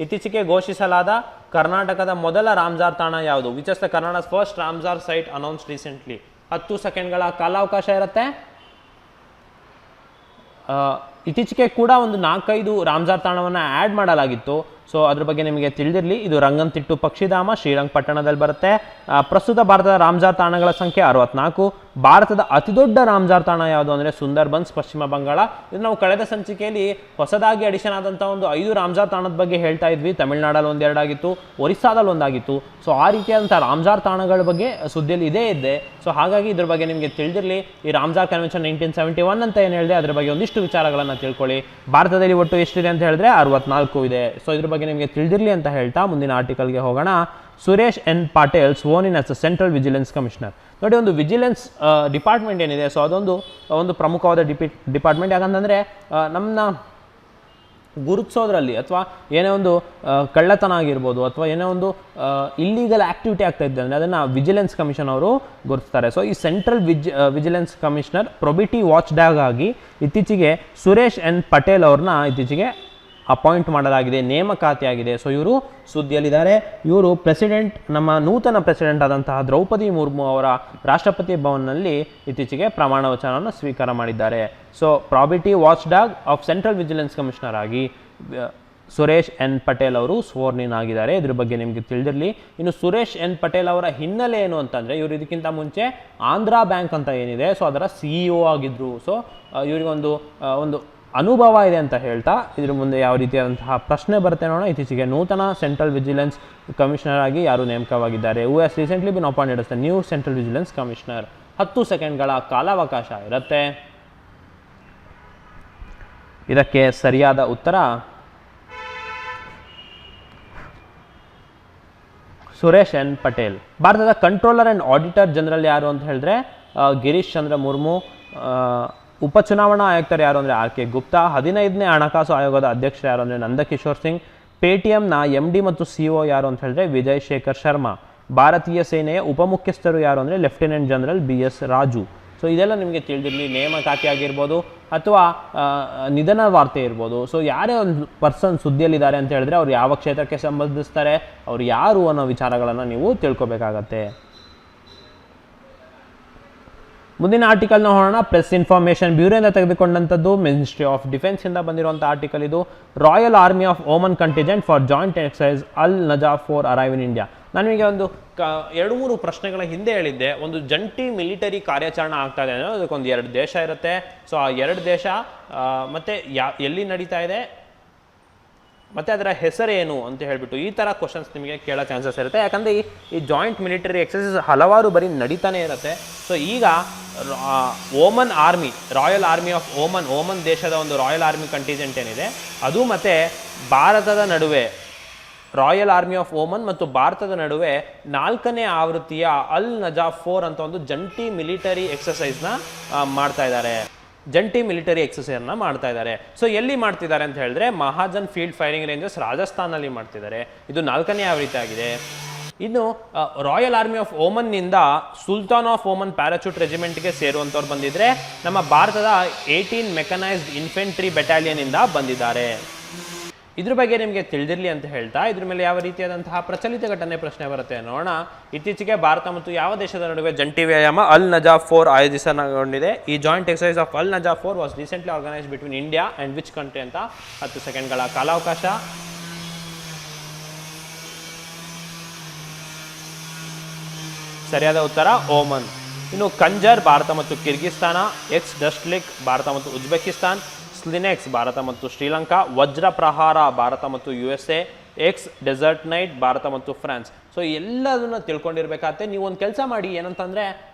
ಇತ್ತೀಚೆಗೆ ಘೋಷಿಸಲಾದ ಕರ್ನಾಟಕದ ಮೊದಲ ರಾಮ್ಸಾರ್ ತಾಣ ಯಾವುದು? Which is the Karnataka's first Ramsar site announced recently? 10 ಸೆಕೆಂಡ್ಗಳ ಕಾಲಾವಕಾಶ ಇರುತ್ತೆ. ಇತ್ತೀಚೆಗೆ ಕೂಡ ಒಂದು 4-5 ರಾಮ್ಸಾರ್ ತಾಣವನ್ನು ಆ್ಯಡ್ ಮಾಡಲಾಗಿತ್ತು. ಸೊ ಅದ್ರ ಬಗ್ಗೆ ನಿಮಗೆ ತಿಳಿದಿರಲಿ. ಇದು ರಂಗನ್ತಿಟ್ಟು ಪಕ್ಷಿಧಾಮ ಶ್ರೀರಂಗಪಟ್ಟಣದಲ್ಲಿ ಬರುತ್ತೆ. ಪ್ರಸ್ತುತ ಭಾರತದ ರಾಮ್ಸಾರ್ ತಾಣಗಳ ಸಂಖ್ಯೆ 64. ಭಾರತದ ಅತಿದೊಡ್ಡ ರಾಮ್ಸಾರ್ ತಾಣ ಯಾವುದು ಅಂದರೆ ಸುಂದರ್ಬನ್ಸ್, ಪಶ್ಚಿಮ ಬಂಗಾಳ. ಇದು ನಾವು ಕಳೆದ ಸಂಚಿಕೆಯಲ್ಲಿ ಹೊಸದಾಗಿ ಅಡಿಷನ್ ಆದಂಥ ಒಂದು 5 ರಾಮ್ಸಾರ್ ತಾಣದ ಬಗ್ಗೆ ಹೇಳ್ತಾ ಇದ್ವಿ. ತಮಿಳುನಾಡಲ್ಲಿ 1-2 ಆಗಿತ್ತು, ಒರಿಸ್ಸಾದಲ್ಲಿ 1 ಆಗಿತ್ತು. ಸೊ ಆ ರೀತಿಯಾದಂಥ ರಾಮ್ಸಾರ್ ತಾಣಗಳ ಬಗ್ಗೆ ಸುದ್ದಿಯಲ್ಲಿ ಇದ್ದೆ. ಸೊ ಹಾಗಾಗಿ ಇದ್ರ ಬಗ್ಗೆ ನಿಮಗೆ ತಿಳಿದಿರಲಿ. ಈ ರಾಮ್ಸಾರ್ ಕನ್ವೆನ್ಷನ್ 1971 ಅಂತ ಏನು ಹೇಳಿದೆ ಅದ್ರ ಬಗ್ಗೆ ಒಂದಿಷ್ಟು ವಿಚಾರಗಳನ್ನು ತಿಳ್ಕೊಳ್ಳಿ. ಭಾರತದಲ್ಲಿ ಒಟ್ಟು ಎಷ್ಟಿದೆ ಅಂತ ಹೇಳಿದ್ರೆ 64 ಇದೆ. ಸೊ ಇದ್ರ ಬಗ್ಗೆ ನಿಮಗೆ ತಿಳಿದಿರಲಿ ಅಂತ ಹೇಳ್ತಾ ಮುಂದಿನ ಆರ್ಟಿಕಲ್ಗೆ ಹೋಗೋಣ. Suresh N Patil sworn in as a central vigilance commissioner. ನೋಡಿ, ಒಂದು ವಿಜಿಲೆನ್ಸ್ ಡಿಪಾರ್ಟ್ಮೆಂಟ್ ಏನಿದೆ ಸೊ ಅದೊಂದು ಪ್ರಮುಖವಾದ ಡಿಪಾರ್ಟ್ಮೆಂಟ್. ಯಾಕಂತಂದರೆ ನಮ್ಮನ್ನ ಗುರುತಿಸೋದ್ರಲ್ಲಿ ಅಥವಾ ಏನೇ ಒಂದು ಕಳ್ಳತನ ಆಗಿರ್ಬೋದು ಅಥವಾ ಏನೇ ಒಂದು ಇಲ್ಲೀಗಲ್ ಆ್ಯಕ್ಟಿವಿಟಿ ಆಗ್ತಾ ಇದ್ದೆ ಅಂದರೆ ಅದನ್ನು ವಿಜಿಲೆನ್ಸ್ ಕಮಿಷನ್ ಅವರು ಗುರುತಿಸ್ತಾರೆ. ಸೊ ಈ central vigilance commissioner probity watchdog ಆಗಿ ಇತ್ತೀಚೆಗೆ ಸುರೇಶ್ ಎನ್ ಪಟೇಲ್ ಅವ್ರನ್ನ ಇತ್ತೀಚೆಗೆ ಅಪಾಯಿಂಟ್ ಮಾಡಲಾಗಿದೆ, ನೇಮಕಾತಿಯಾಗಿದೆ. ಸೊ ಇವರು ಸುದ್ದಿಯಲ್ಲಿದ್ದಾರೆ. ಇವರು ಪ್ರೆಸಿಡೆಂಟ್, ನಮ್ಮ ನೂತನ ಪ್ರೆಸಿಡೆಂಟ್ ಆದಂತಹ ದ್ರೌಪದಿ ಮುರ್ಮು ಅವರ ರಾಷ್ಟ್ರಪತಿ ಭವನ್ನಲ್ಲಿ ಇತ್ತೀಚೆಗೆ ಪ್ರಮಾಣ ವಚನವನ್ನು ಸ್ವೀಕಾರ ಮಾಡಿದ್ದಾರೆ. So probity watchdog of central vigilance commissioner ಆಗಿ ಸುರೇಶ್ ಎನ್ ಪಟೇಲ್ ಅವರು ಸ್ವೋರ್ನ್ ಇನ್ ಆಗಿದ್ದಾರೆ. ಇದ್ರ ಬಗ್ಗೆ ನಿಮಗೆ ತಿಳಿದಿರಲಿ. ಇನ್ನು ಸುರೇಶ್ ಎನ್ ಪಟೇಲ್ ಅವರ ಹಿನ್ನೆಲೆ ಏನು ಅಂತಂದರೆ ಇವರು ಇದಕ್ಕಿಂತ ಮುಂಚೆ ಆಂಧ್ರ ಬ್ಯಾಂಕ್ ಅಂತ ಏನಿದೆ ಸೊ ಅದರ CEO ಆಗಿದ್ದರು. ಸೊ ಇವರಿಗೊಂದು ಅನುಭವ ಇದೆ ಅಂತ ಹೇಳ್ತಾ ಇದ್ರ ಮುಂದೆ ಯಾವ ರೀತಿಯಾದಂತಹ ಪ್ರಶ್ನೆ ಬರುತ್ತೆ ನೋಡೋಣ. ಇತ್ತೀಚೆಗೆ ನೂತನ ಸೆಂಟ್ರಲ್ ವಿಜಿಲೆನ್ಸ್ ಕಮಿಷನರ್ ಆಗಿ ಯಾರು ನೇಮಕವಾಗಿದ್ದಾರೆ? Who has recently been appointed as the new central vigilance commissioner. 10 ಸೆಕೆಂಡ್ಗಳ ಕಾಲಾವಕಾಶ ಇರುತ್ತೆ. ಇದಕ್ಕೆ ಸರಿಯಾದ ಉತ್ತರ ಸುರೇಶ್ ಎನ್ ಪಟೇಲ್. ಭಾರತದ ಕಂಟ್ರೋಲರ್ ಆ್ಯಂಡ್ ಆಡಿಟರ್ ಜನರಲ್ ಯಾರು ಅಂತ ಹೇಳಿದ್ರೆ ಗಿರೀಶ್ ಚಂದ್ರ ಮುರ್ಮು. ಉಪಚುನಾವಣಾ ಆಯುಕ್ತರು ಯಾರು ಅಂದರೆ RK ಗುಪ್ತಾ. 15ನೇ ಹಣಕಾಸು ಆಯೋಗದ ಅಧ್ಯಕ್ಷರು ಯಾರು ಅಂದರೆ ನಂದಕಿಶೋರ್ ಸಿಂಗ್. ಪೇಟಿಎಂನ MD ಮತ್ತು CEO ಯಾರು ಅಂತ ಹೇಳಿದ್ರೆ ವಿಜಯ್ ಶೇಖರ್ ಶರ್ಮಾ. ಭಾರತೀಯ ಸೇನೆಯ ಉಪಮುಖ್ಯಸ್ಥರು ಯಾರು ಅಂದರೆ lieutenant general BS Raju. So ಇದೆಲ್ಲ ನಿಮಗೆ ತಿಳಿದಿರಲಿ. ನೇಮಕಾತಿ ಆಗಿರ್ಬೋದು ಅಥವಾ ನಿಧನ ವಾರ್ತೆ ಇರ್ಬೋದು. ಸೊ ಯಾರೇ ಒಂದು ಪರ್ಸನ್ ಸುದ್ದಿಯಲ್ಲಿದ್ದಾರೆ ಅಂತ ಹೇಳಿದ್ರೆ ಅವ್ರು ಯಾವ ಕ್ಷೇತ್ರಕ್ಕೆ ಸಂಬಂಧಿಸ್ತಾರೆ, ಅವ್ರು ಯಾರು ಅನ್ನೋ ವಿಚಾರಗಳನ್ನು ನೀವು ತಿಳ್ಕೊಬೇಕಾಗತ್ತೆ. ಮುಂದಿನ ಆರ್ಟಿಕಲ್ನ ಹೋಗೋಣ. ಪ್ರೆಸ್ ಇನ್ಫಾರ್ಮೇಷನ್ ಬ್ಯೂರೋಯಿಂದ ತೆಗೆದುಕೊಂಡಂಥದ್ದು, ಮಿನಿಸ್ಟ್ರಿ ಆಫ್ ಡಿಫೆನ್ಸಿಂದ ಬಂದಿರುವಂಥ ಆರ್ಟಿಕಲ್ ಇದು. Royal army of Oman contingent for joint exercise Al Najaf four arrive in India. ನಾನು ನಿಮಗೆ ಒಂದು 2-3 ಪ್ರಶ್ನೆಗಳ ಹಿಂದೆ ಹೇಳಿದ್ದೆ, ಒಂದು ಜಂಟಿ ಮಿಲಿಟರಿ ಕಾರ್ಯಾಚರಣೆ ಆಗ್ತಾ ಇದೆ ಅಂದರೆ ಅದಕ್ಕೊಂದು 2 ದೇಶ ಇರುತ್ತೆ. ಸೊ ಆ 2 ದೇಶ ಮತ್ತು ಎಲ್ಲಿ ನಡೀತಾ ಇದೆ, ಮತ್ತು ಅದರ ಹೆಸರೇನು ಅಂತ ಹೇಳ್ಬಿಟ್ಟು ಈ ಥರ ಕ್ವಶನ್ಸ್ ನಿಮಗೆ ಕೇಳೋ ಚಾನ್ಸಸ್ ಇರುತ್ತೆ. ಯಾಕಂದರೆ ಈ ಜಾಯಿಂಟ್ ಮಿಲಿಟರಿ ಎಕ್ಸಸೈಸ್ ಹಲವಾರು ಬರೀ ನಡೀತಾನೆ ಇರುತ್ತೆ. ಸೊ ಈಗ Oman army, royal army of Oman ದೇಶದ ಒಂದು ರಾಯಲ್ ಆರ್ಮಿ ಕಂಟಿಜೆಂಟ್ ಏನಿದೆ ಅದು ಮತ್ತು ಭಾರತದ ನಡುವೆ, ರಾಯಲ್ ಆರ್ಮಿ ಆಫ್ ಓಮನ್ ಮತ್ತು ಭಾರತದ ನಡುವೆ 4ನೇ ಆವೃತ್ತಿಯ ಅಲ್ ನಜಾಫ್ 4 ಅಂತ ಒಂದು ಜಂಟಿ ಮಿಲಿಟರಿ ಎಕ್ಸಸೈಸ್ನ ಮಾಡ್ತಾ ಇದ್ದಾರೆ. ಮಾಡ್ತಾ ಇದ್ದಾರೆ. ಸೊ ಎಲ್ಲಿ ಮಾಡ್ತಿದ್ದಾರೆ ಅಂತ ಹೇಳಿದ್ರೆ ಮಹಾಜನ್ ಫೀಲ್ಡ್ ಫೈರಿಂಗ್ ರೇಂಜಸ್ ರಾಜಸ್ಥಾನಲ್ಲಿ ಮಾಡ್ತಿದ್ದಾರೆ. ಇದು 4ನೇ ಆವೃತ್ತಿ ಆಗಿದೆ. ಇನ್ನು ರಾಯಲ್ ಆರ್ಮಿ ಆಫ್ ಓಮನ್ನಿಂದ ಸುಲ್ತಾನ್ ಆಫ್ ಓಮನ್ ಪ್ಯಾರಾಚೂಟ್ ರೆಜಿಮೆಂಟ್ಗೆ ಸೇರುವಂಥವ್ರು ಬಂದಿದ್ರೆ ನಮ್ಮ ಭಾರತದ 18 ಮೆಕನೈಸ್ಡ್ ಇನ್ಫೆಂಟ್ರಿ ಬೆಟಾಲಿಯನ್ ಇಂದ ಬಂದಿದ್ದಾರೆ. ಇದ್ರ ಬಗ್ಗೆ ನಿಮಗೆ ತಿಳಿದಿರಲಿ ಅಂತ ಹೇಳ್ತಾ ಇದ್ರ ಮೇಲೆ ಯಾವ ರೀತಿಯಾದಂತಹ ಪ್ರಚಲಿತ ಘಟನೆ ಪ್ರಶ್ನೆ ಬರುತ್ತೆ ನೋಡೋಣ. ಇತ್ತೀಚೆಗೆ ಭಾರತ ಮತ್ತು ಯಾವ ದೇಶದ ನಡುವೆ ಜಂಟಿ ವ್ಯಾಯಾಮ ಅಲ್ ನಜಾಫ್ 4 ಆಯೋಜಿಸಲಾಗೊಂಡಿದೆ. ಈ ಜಾಯಿಂಟ್ ಎಕ್ಸಸೈಸ್ ಆಫ್ ಅಲ್ Najaf 4 was recently organised between India and which country ಅಂತ 10 ಸೆಕೆಂಡ್ಗಳ ಕಾಲಾವಕಾಶ. ಸರಿಯಾದ ಉತ್ತರ ಓಮನ್. ಇನ್ನು ಕಂಜರ್ ಭಾರತ ಮತ್ತು ಕಿರ್ಗಿಸ್ತಾನ, ಎಕ್ಸ್ ಡಸ್ಟ್ಲಿಕ್ ಭಾರತ ಮತ್ತು ಉಜ್ಬೇಕಿಸ್ತಾನ್, ಸ್ಲಿನೆಕ್ಸ್ ಭಾರತ ಮತ್ತು ಶ್ರೀಲಂಕಾ, ವಜ್ರ ಪ್ರಹಾರ ಭಾರತ ಮತ್ತು USA, ex desert knight Bharat ಮತ್ತು ಫ್ರಾನ್ಸ್. ಸೊ ಎಲ್ಲದನ್ನ ತಿಳ್ಕೊಂಡಿರ್ಬೇಕಾಗತ್ತೆ. ನೀವು ಒಂದು ಕೆಲಸ ಮಾಡಿ, ಏನಂತಂದರೆ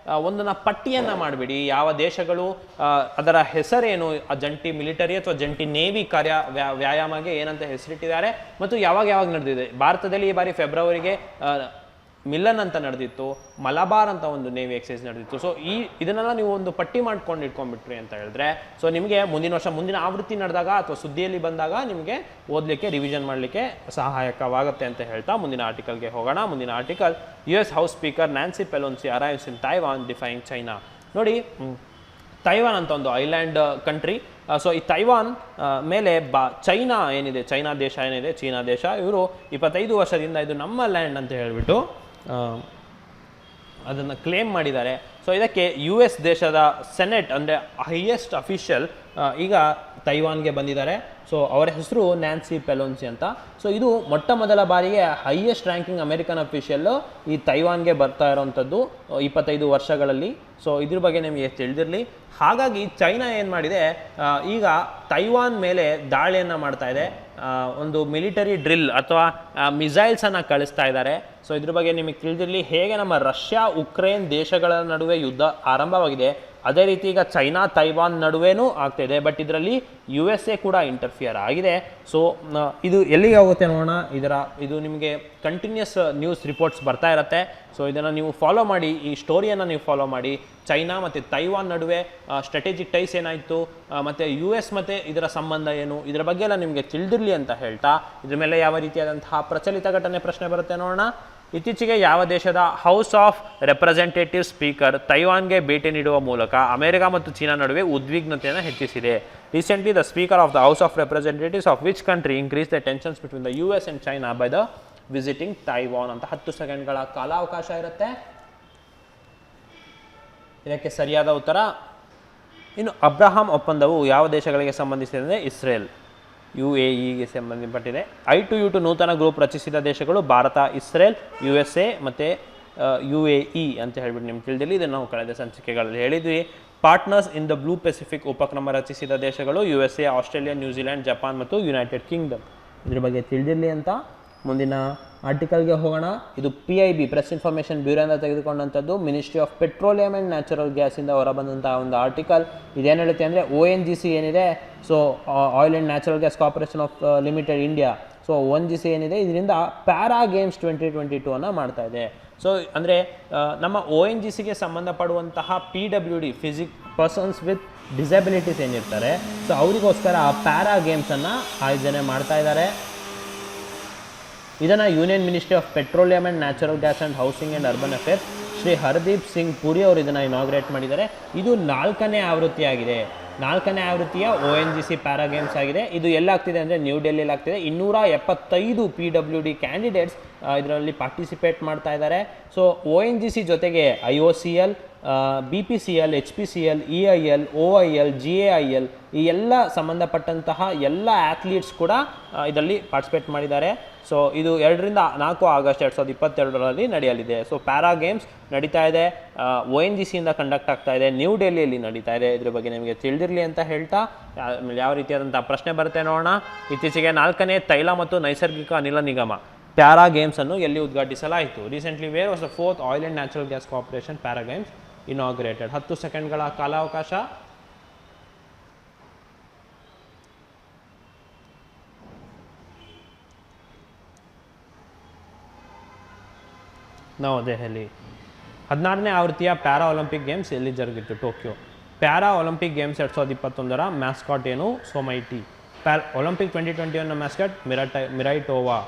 ಒಂದನ್ನು ಪಟ್ಟಿಯನ್ನು ಮಾಡಿಬಿಡಿ. ಯಾವ ದೇಶಗಳು, ಅದರ ಹೆಸರೇನು, ಆ ಜಂಟಿ ಮಿಲಿಟರಿ ಅಥವಾ ಜಂಟಿ ನೇವಿ ವ್ಯಾಯಾಮಗೆ ಏನಂತ ಹೆಸರಿಟ್ಟಿದ್ದಾರೆ ಮತ್ತು ಯಾವಾಗ ನಡೆದಿದೆ. ಭಾರತದಲ್ಲಿ ಈ ಬಾರಿ ಫೆಬ್ರವರಿಗೆ ಮಿಲ್ಲನ್ ಅಂತ ನಡೆದಿತ್ತು, ಮಲಬಾರ್ ಅಂತ ಒಂದು ನೇವಿ ಎಕ್ಸೈಸ್ ನಡೆದಿತ್ತು. ಸೊ ಇದನ್ನೆಲ್ಲ ನೀವು ಒಂದು ಪಟ್ಟಿ ಮಾಡ್ಕೊಂಡು ಇಟ್ಕೊಂಡ್ಬಿಟ್ರಿ ಅಂತ ಹೇಳಿದ್ರೆ ಸೊ ನಿಮಗೆ ಮುಂದಿನ ವರ್ಷ ಮುಂದಿನ ಆವೃತ್ತಿ ನಡೆದಾಗ ಅಥವಾ ಸುದ್ದಿಯಲ್ಲಿ ಬಂದಾಗ ನಿಮಗೆ ಓದಲಿಕ್ಕೆ ರಿವಿಷನ್ ಮಾಡಲಿಕ್ಕೆ ಸಹಾಯಕವಾಗುತ್ತೆ ಅಂತ ಹೇಳ್ತಾ ಮುಂದಿನ ಆರ್ಟಿಕಲ್ಗೆ ಹೋಗೋಣ. ಮುಂದಿನ article, US house speaker Nancy Pelosi arrives in Taiwan defying China. ನೋಡಿ, ತೈವಾನ್ ಅಂತ ಒಂದು ಐಲ್ಯಾಂಡ್ ಕಂಟ್ರಿ. ಸೊ ಈ ತೈವಾನ್ ಮೇಲೆ ಚೈನಾ ಏನಿದೆ, ಚೀನಾ ದೇಶ, ಇವರು 25 ವರ್ಷದಿಂದ ಇದು ನಮ್ಮ ಲ್ಯಾಂಡ್ ಅಂತ ಹೇಳಿಬಿಟ್ಟು ಅದನ್ನು ಕ್ಲೇಮ್ ಮಾಡಿದ್ದಾರೆ. ಸೊ ಇದಕ್ಕೆ US ದೇಶದ ಸೆನೆಟ್ ಅಂದರೆ ಹೈಯೆಸ್ಟ್ ಅಫಿಷಿಯಲ್ ಈಗ ತೈವಾನ್ಗೆ ಬಂದಿದ್ದಾರೆ. ಸೊ ಅವರ ಹೆಸರು ನ್ಯಾನ್ಸಿ ಪೆಲೋನ್ಸಿ ಅಂತ. ಸೊ ಇದು ಮೊಟ್ಟ ಮೊದಲ ಬಾರಿಗೆ ಹೈಯೆಸ್ಟ್ ರ್ಯಾಂಕಿಂಗ್ ಅಮೆರಿಕನ್ ಅಫಿಷಿಯಲ್ಲು ಈ ತೈವಾನ್ಗೆ ಬರ್ತಾ ಇರೋವಂಥದ್ದು 25 ವರ್ಷಗಳಲ್ಲಿ. ಸೊ ಇದ್ರ ಬಗ್ಗೆ ನಿಮಗೆ ತಿಳಿದಿರಲಿ. ಹಾಗಾಗಿ ಚೈನಾ ಏನು ಮಾಡಿದೆ, ಈಗ ತೈವಾನ್ ಮೇಲೆ ದಾಳಿಯನ್ನು ಮಾಡ್ತಾ ಇದೆ. ಒಂದು ಮಿಲಿಟರಿ ಡ್ರಿಲ್ ಅಥವಾ ಮಿಸೈಲ್ಸನ್ನು ಕಳಿಸ್ತಾ ಇದ್ದಾರೆ. ಸೊ ಇದ್ರ ಬಗ್ಗೆ ನಿಮಗೆ ತಿಳಿದಿರಲಿ. ಹೇಗೆ ನಮ್ಮ ರಷ್ಯಾ ಉಕ್ರೇನ್ ದೇಶಗಳ ನಡುವೆ ಯುದ್ಧ ಆರಂಭವಾಗಿದೆ, ಅದೇ ರೀತಿ ಈಗ ಚೈನಾ ತೈವಾನ್ ನಡುವೆನೂ ಆಗ್ತಾಯಿದೆ. ಬಟ್ ಇದರಲ್ಲಿ USA ಕೂಡ ಇಂಟರ್ಫಿಯರ್ ಆಗಿದೆ. ಸೊ ಇದು ಎಲ್ಲಿಗೆ ಹೋಗುತ್ತೆ ನೋಡೋಣ. ಇದು ನಿಮಗೆ ಕಂಟಿನ್ಯೂಸ್ ನ್ಯೂಸ್ ರಿಪೋರ್ಟ್ಸ್ ಬರ್ತಾ ಇರುತ್ತೆ. ಸೊ ಇದನ್ನು ನೀವು ಫಾಲೋ ಮಾಡಿ, ಈ ಸ್ಟೋರಿಯನ್ನು ನೀವು ಫಾಲೋ ಮಾಡಿ. ಚೈನಾ ಮತ್ತು ತೈವಾನ್ ನಡುವೆ ಸ್ಟ್ರಾಟಜಿಕ್ ಟೈಸ್ ಏನಾಯಿತು, ಮತ್ತು US ಮತ್ತು ಇದರ ಸಂಬಂಧ ಏನು, ಇದರ ಬಗ್ಗೆ ಎಲ್ಲ ನಿಮಗೆ ತಿಳಿದಿರಲಿ ಅಂತ ಹೇಳ್ತಾ ಇದ್ರ ಮೇಲೆ ಯಾವ ರೀತಿಯಾದಂತಹ ಪ್ರಚಲಿತ ಘಟನೆ ಪ್ರಶ್ನೆ ಬರುತ್ತೆ ನೋಡೋಣ. ಇತ್ತೀಚೆಗೆ ಯಾವ ದೇಶದ ಹೌಸ್ ಆಫ್ ರೆಪ್ರೆಸೆಂಟೇಟಿವ್ ಸ್ಪೀಕರ್ ತೈವಾನ್ಗೆ ಭೇಟಿ ನೀಡುವ ಮೂಲಕ ಅಮೆರಿಕ ಮತ್ತು ಚೀನಾ ನಡುವೆ ಉದ್ವಿಗ್ನತೆಯನ್ನು ಹೆಚ್ಚಿಸಿದೆ? Recently the speaker of the house of representatives of which country increase the tensions between the US and China by the visiting Taiwan ಅಂತ 10 ಸೆಕೆಂಡ್ಗಳ ಕಾಲಾವಕಾಶ ಇರುತ್ತೆ. ಇದಕ್ಕೆ ಸರಿಯಾದ ಉತ್ತರ. ಇನ್ನು ಅಬ್ರಹಾಂ ಒಪ್ಪಂದವು ಯಾವ ದೇಶಗಳಿಗೆ ಸಂಬಂಧಿಸಿದೆ? ಇಸ್ರೇಲ್, UAEಗೆ ಸಂಬಂಧಪಟ್ಟಿದೆ. I2U2 ನೂತನ ಗ್ರೂಪ್ ರಚಿಸಿದ ದೇಶಗಳು ಭಾರತ, ಇಸ್ರೇಲ್, USA ಮತ್ತು UAE ಅಂತ ಹೇಳ್ಬಿಟ್ಟು ನಿಮ್ಗೆ ತಿಳಿದಿರಲಿ. ಇದನ್ನು ನಾವು ಕಳೆದ ಸಂಚಿಕೆಗಳಲ್ಲಿ ಹೇಳಿದ್ವಿ. Partners in the blue Pacific ಉಪಕ್ರಮ ರಚಿಸಿದ ದೇಶಗಳು USA, ಆಸ್ಟ್ರೇಲಿಯಾ, ನ್ಯೂಜಿಲೆಂಡ್, ಜಪಾನ್ ಮತ್ತು ಯುನೈಟೆಡ್ ಕಿಂಗ್ಡಮ್. ಇದ್ರ ಬಗ್ಗೆ ತಿಳಿದಿರಲಿ ಅಂತ ಮುಂದಿನ ಆರ್ಟಿಕಲ್ಗೆ ಹೋಗೋಣ. ಇದು PIB ಪ್ರೆಸ್ ಇನ್ಫಾರ್ಮೇಷನ್ ಬ್ಯೂರೋಯಿಂದ ತೆಗೆದುಕೊಂಡಂಥದ್ದು, ministry of petroleum and natural ಗ್ಯಾಸಿಂದ ಹೊರಬಂದಂಥ ಒಂದು ಆರ್ಟಿಕಲ್. ಇದೇನು ಹೇಳುತ್ತೆ ಅಂದರೆ ONGC ಏನಿದೆ, so oil and natural gas corporation of limited India, so ONGC ಏನಿದೆ ಇದರಿಂದ ಪ್ಯಾರಾ ಗೇಮ್ಸ್ 2022 ಅನ್ನು ಮಾಡ್ತಾ ಇದೆ. ಸೊ ಅಂದರೆ ನಮ್ಮ ONGCಗೆ ಸಂಬಂಧಪಡುವಂತಹ PWD ಪರ್ಸನ್ಸ್ ವಿತ್ ಡಿಸಬಿಲಿಟೀಸ್ ಏನಿರ್ತಾರೆ, ಸೊ ಅವರಿಗೋಸ್ಕರ ಪ್ಯಾರಾ ಗೇಮ್ಸನ್ನು ಆಯೋಜನೆ ಮಾಡ್ತಾ ಇದ್ದಾರೆ. ಇದನ್ನು union ministry of petroleum and natural gas and housing and urban affairs Shri Hardeep Singh Puri ಅವರು ಇದನ್ನು ಇನಾಗ್ರೇಟ್ ಮಾಡಿದ್ದಾರೆ. ಇದು 4ನೇ ಆವೃತ್ತಿಯಾಗಿದೆ. 4ನೇ ಆವೃತ್ತಿಯ ONGC ಪ್ಯಾರಾ ಗೇಮ್ಸ್ ಆಗಿದೆ. ಇದು ಎಲ್ಲಾಗ್ತಿದೆ ಅಂದರೆ ನ್ಯೂ ಡೆಲ್ಲಿಯಲ್ಲಿ ಆಗ್ತಿದೆ. 275 PWD ಕ್ಯಾಂಡಿಡೇಟ್ಸ್ ಇದರಲ್ಲಿ ಪಾರ್ಟಿಸಿಪೇಟ್ ಮಾಡ್ತಾ ಇದ್ದಾರೆ. ಸೊ ONGC ಜೊತೆಗೆ IOCL, BPCL, HPCL, EIL, OIL, GAIL ಈ ಎಲ್ಲ ಸಂಬಂಧಪಟ್ಟಂತಹ ಎಲ್ಲ ಆ್ಯಥ್ಲೀಟ್ಸ್ ಕೂಡ ಇದರಲ್ಲಿ ಪಾರ್ಟಿಸಿಪೇಟ್ ಮಾಡಿದ್ದಾರೆ. ಸೊ ಇದು 2ರಿಂದ 4 ಆಗಸ್ಟ್ 2022ರಲ್ಲಿ ನಡೆಯಲಿದೆ. ಸೊ ಪ್ಯಾರಾ ಗೇಮ್ಸ್ ನಡೀತಾ ಇದೆ, ONGCಯಿಂದ ಕಂಡಕ್ಟ್ ಆಗ್ತಾ ಇದೆ, ನ್ಯೂ ಡೆಲ್ಲಿಯಲ್ಲಿ ನಡೀತಾ ಇದೆ. ಇದ್ರ ಬಗ್ಗೆ ನಿಮಗೆ ತಿಳಿದಿರಲಿ ಅಂತ ಹೇಳ್ತಾ ಯಾವ ರೀತಿಯಾದಂಥ ಪ್ರಶ್ನೆ ಬರುತ್ತೆ ನೋಡೋಣ. ಇತ್ತೀಚೆಗೆ 4ನೇ ತೈಲ ಮತ್ತು ನೈಸರ್ಗಿಕ ಅನಿಲ ನಿಗಮ ಪ್ಯಾರಾ ಗೇಮ್ಸನ್ನು ಎಲ್ಲಿ ಉದ್ಘಾಟಿಸಲಾಯಿತು? Recently where was the 4th oil and natural gas corporation para games inaugurated? 10 ಸೆಕೆಂಡ್ಗಳ ಕಾಲಾವಕಾಶ. ನವದೆಹಲಿ. 16ನೇ ಆವೃತ್ತಿಯ ಪ್ಯಾರಾ ಒಲಿಂಪಿಕ್ ಗೇಮ್ಸ್ ಎಲ್ಲಿ ಜರುಗಿತ್ತು? ಟೋಕಿಯೋ. ಪ್ಯಾರಾ ಒಲಿಂಪಿಕ್ ಗೇಮ್ಸ್ 2021ರ ಮ್ಯಾಸ್ಕಾಟ್ ಏನು? ಸೊಮೈಟಿ. Olympic 2021ನ mascot ಮಿರೈಟೋವಾ.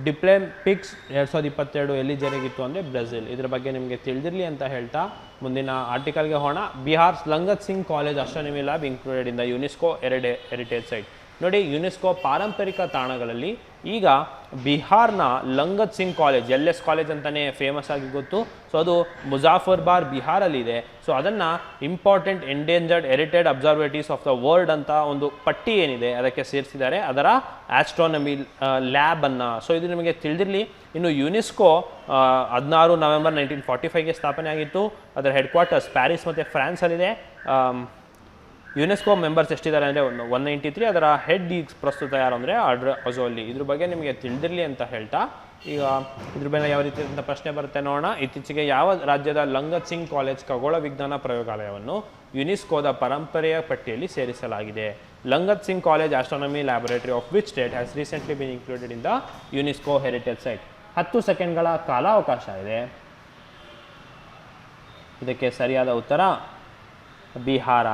ಡಿಪ್ಲೊಂಪಿಕ್ಸ್ 2022 ಎಲ್ಲಿ ಜರುಗಿತ್ತು ಅಂದರೆ ಬ್ರೆಜಿಲ್. ಇದ್ರ ಬಗ್ಗೆ ನಿಮಗೆ ತಿಳಿದಿರಲಿ ಅಂತ ಹೇಳ್ತಾ ಮುಂದಿನ ಆರ್ಟಿಕಲ್ಗೆ ಹೋಗೋಣ. Bihar's Langat Singh college astronomy lab included in the UNESCO heritage site. ನೋಡಿ, ಯುನೆಸ್ಕೋ ಪಾರಂಪರಿಕ ತಾಣಗಳಲ್ಲಿ ಈಗ ಬಿಹಾರ್ನ Langat Singh college, LS college ಅಂತಲೇ ಫೇಮಸ್ ಆಗಿ ಗೊತ್ತು. ಸೊ ಅದು ಮುಜಾಫರ್ಬಾದ್ ಬಿಹಾರಲ್ಲಿದೆ. ಸೊ ಅದನ್ನು important endangered heritage observatories of the world ಅಂತ ಒಂದು ಪಟ್ಟಿ ಏನಿದೆ ಅದಕ್ಕೆ ಸೇರಿಸಿದ್ದಾರೆ, ಅದರ ಆಸ್ಟ್ರಾನಮಿ ಲ್ಯಾಬನ್ನು. ಸೊ ಇದು ನಿಮಗೆ ತಿಳಿದಿರಲಿ. ಇನ್ನು ಯುನೆಸ್ಕೋ 16 ನವೆಂಬರ್ 1945ಗೆ ಸ್ಥಾಪನೆ ಆಗಿತ್ತು. ಅದರ ಹೆಡ್ ಕ್ವಾರ್ಟರ್ಸ್ ಪ್ಯಾರಿಸ್ ಮತ್ತು ಫ್ರಾನ್ಸಲ್ಲಿದೆ. ಯುನೆಸ್ಕೋ ಮೆಂಬರ್ಸ್ ಎಷ್ಟಿದ್ದಾರೆ ಅಂದರೆ 193. ಅದರ ಹೆಡ್ ಈಗ ಪ್ರಸ್ತುತ ಯಾರು ಅಂದರೆ ಆಡ್ರೆ ಅಜೋಲಿ. ಇದ್ರ ಬಗ್ಗೆ ನಿಮಗೆ ತಿಳಿದಿರಲಿ ಅಂತ ಹೇಳ್ತಾ ಈಗ ಇದ್ರ ಮೇಲೆ ಯಾವ ರೀತಿಯಾದಂಥ ಪ್ರಶ್ನೆ ಬರುತ್ತೆ ನೋಡೋಣ. ಇತ್ತೀಚೆಗೆ ಯಾವ ರಾಜ್ಯದ ಲಂಗತ್ ಸಿಂಗ್ ಕಾಲೇಜ್ ಖಗೋಳ ವಿಜ್ಞಾನ ಪ್ರಯೋಗಾಲಯವನ್ನು ಯುನೆಸ್ಕೋದ ಪರಂಪರೆಯ ಪಟ್ಟಿಯಲ್ಲಿ ಸೇರಿಸಲಾಗಿದೆ? Langat Singh college astronomy laboratory of which state has recently been included in the UNESCO heritage site? 10 ಸೆಕೆಂಡ್ಗಳ ಕಾಲಾವಕಾಶ ಇದೆ. ಇದಕ್ಕೆ ಸರಿಯಾದ ಉತ್ತರ ಬಿಹಾರ.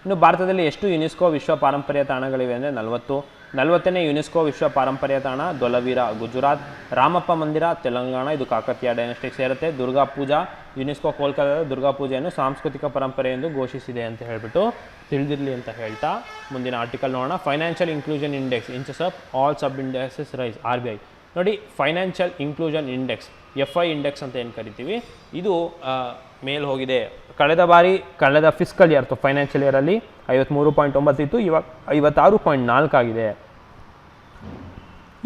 ಇನ್ನು ಭಾರತದಲ್ಲಿ ಎಷ್ಟು ಯುನೆಸ್ಕೋ ವಿಶ್ವ ಪಾರಂಪರ್ಯ ತಾಣಗಳಿವೆ ಅಂದರೆ 40. 40ನೇ ಯುನೆಸ್ಕೋ ವಿಶ್ವ ಪಾರಂಪರ್ಯ ತಾಣ ದೊಲವೀರ, ಗುಜರಾತ್. ರಾಮಪ್ಪ ಮಂದಿರ, ತೆಲಂಗಾಣ, ಇದು ಕಾಕತೀಯ ಡೈನೆಸ್ಟಿಗೆ ಸೇರುತ್ತೆ. ದುರ್ಗಾ ಪೂಜಾ, ಯುನೆಸ್ಕೋ ಕೋಲ್ಕತ್ತಾದ ದುರ್ಗಾ ಪೂಜೆಯನ್ನು ಸಾಂಸ್ಕೃತಿಕ ಪರಂಪರೆ ಎಂದು ಘೋಷಿಸಿದೆ ಅಂತ ಹೇಳ್ಬಿಟ್ಟು ತಿಳಿದಿರಲಿ ಅಂತ ಹೇಳ್ತಾ ಮುಂದಿನ ಆರ್ಟಿಕಲ್ ನೋಡೋಣ. Financial inclusion index inches up all sub indexes rise. RBI. ನೋಡಿ, financial inclusion index, FI index ಅಂತ ಏನು ಕರಿತೀವಿ, ಇದು ಮೇಲ್ ಹೋಗಿದೆ. ಕಳೆದ ಫಿಸ್ಕಲ್ ಇಯರ್ ಅಥವಾ ಫೈನಾನ್ಷಿಯಲ್ ಇಯರಲ್ಲಿ 53.9 ಇತ್ತು, ಇವಾಗ 56.4 ಆಗಿದೆ.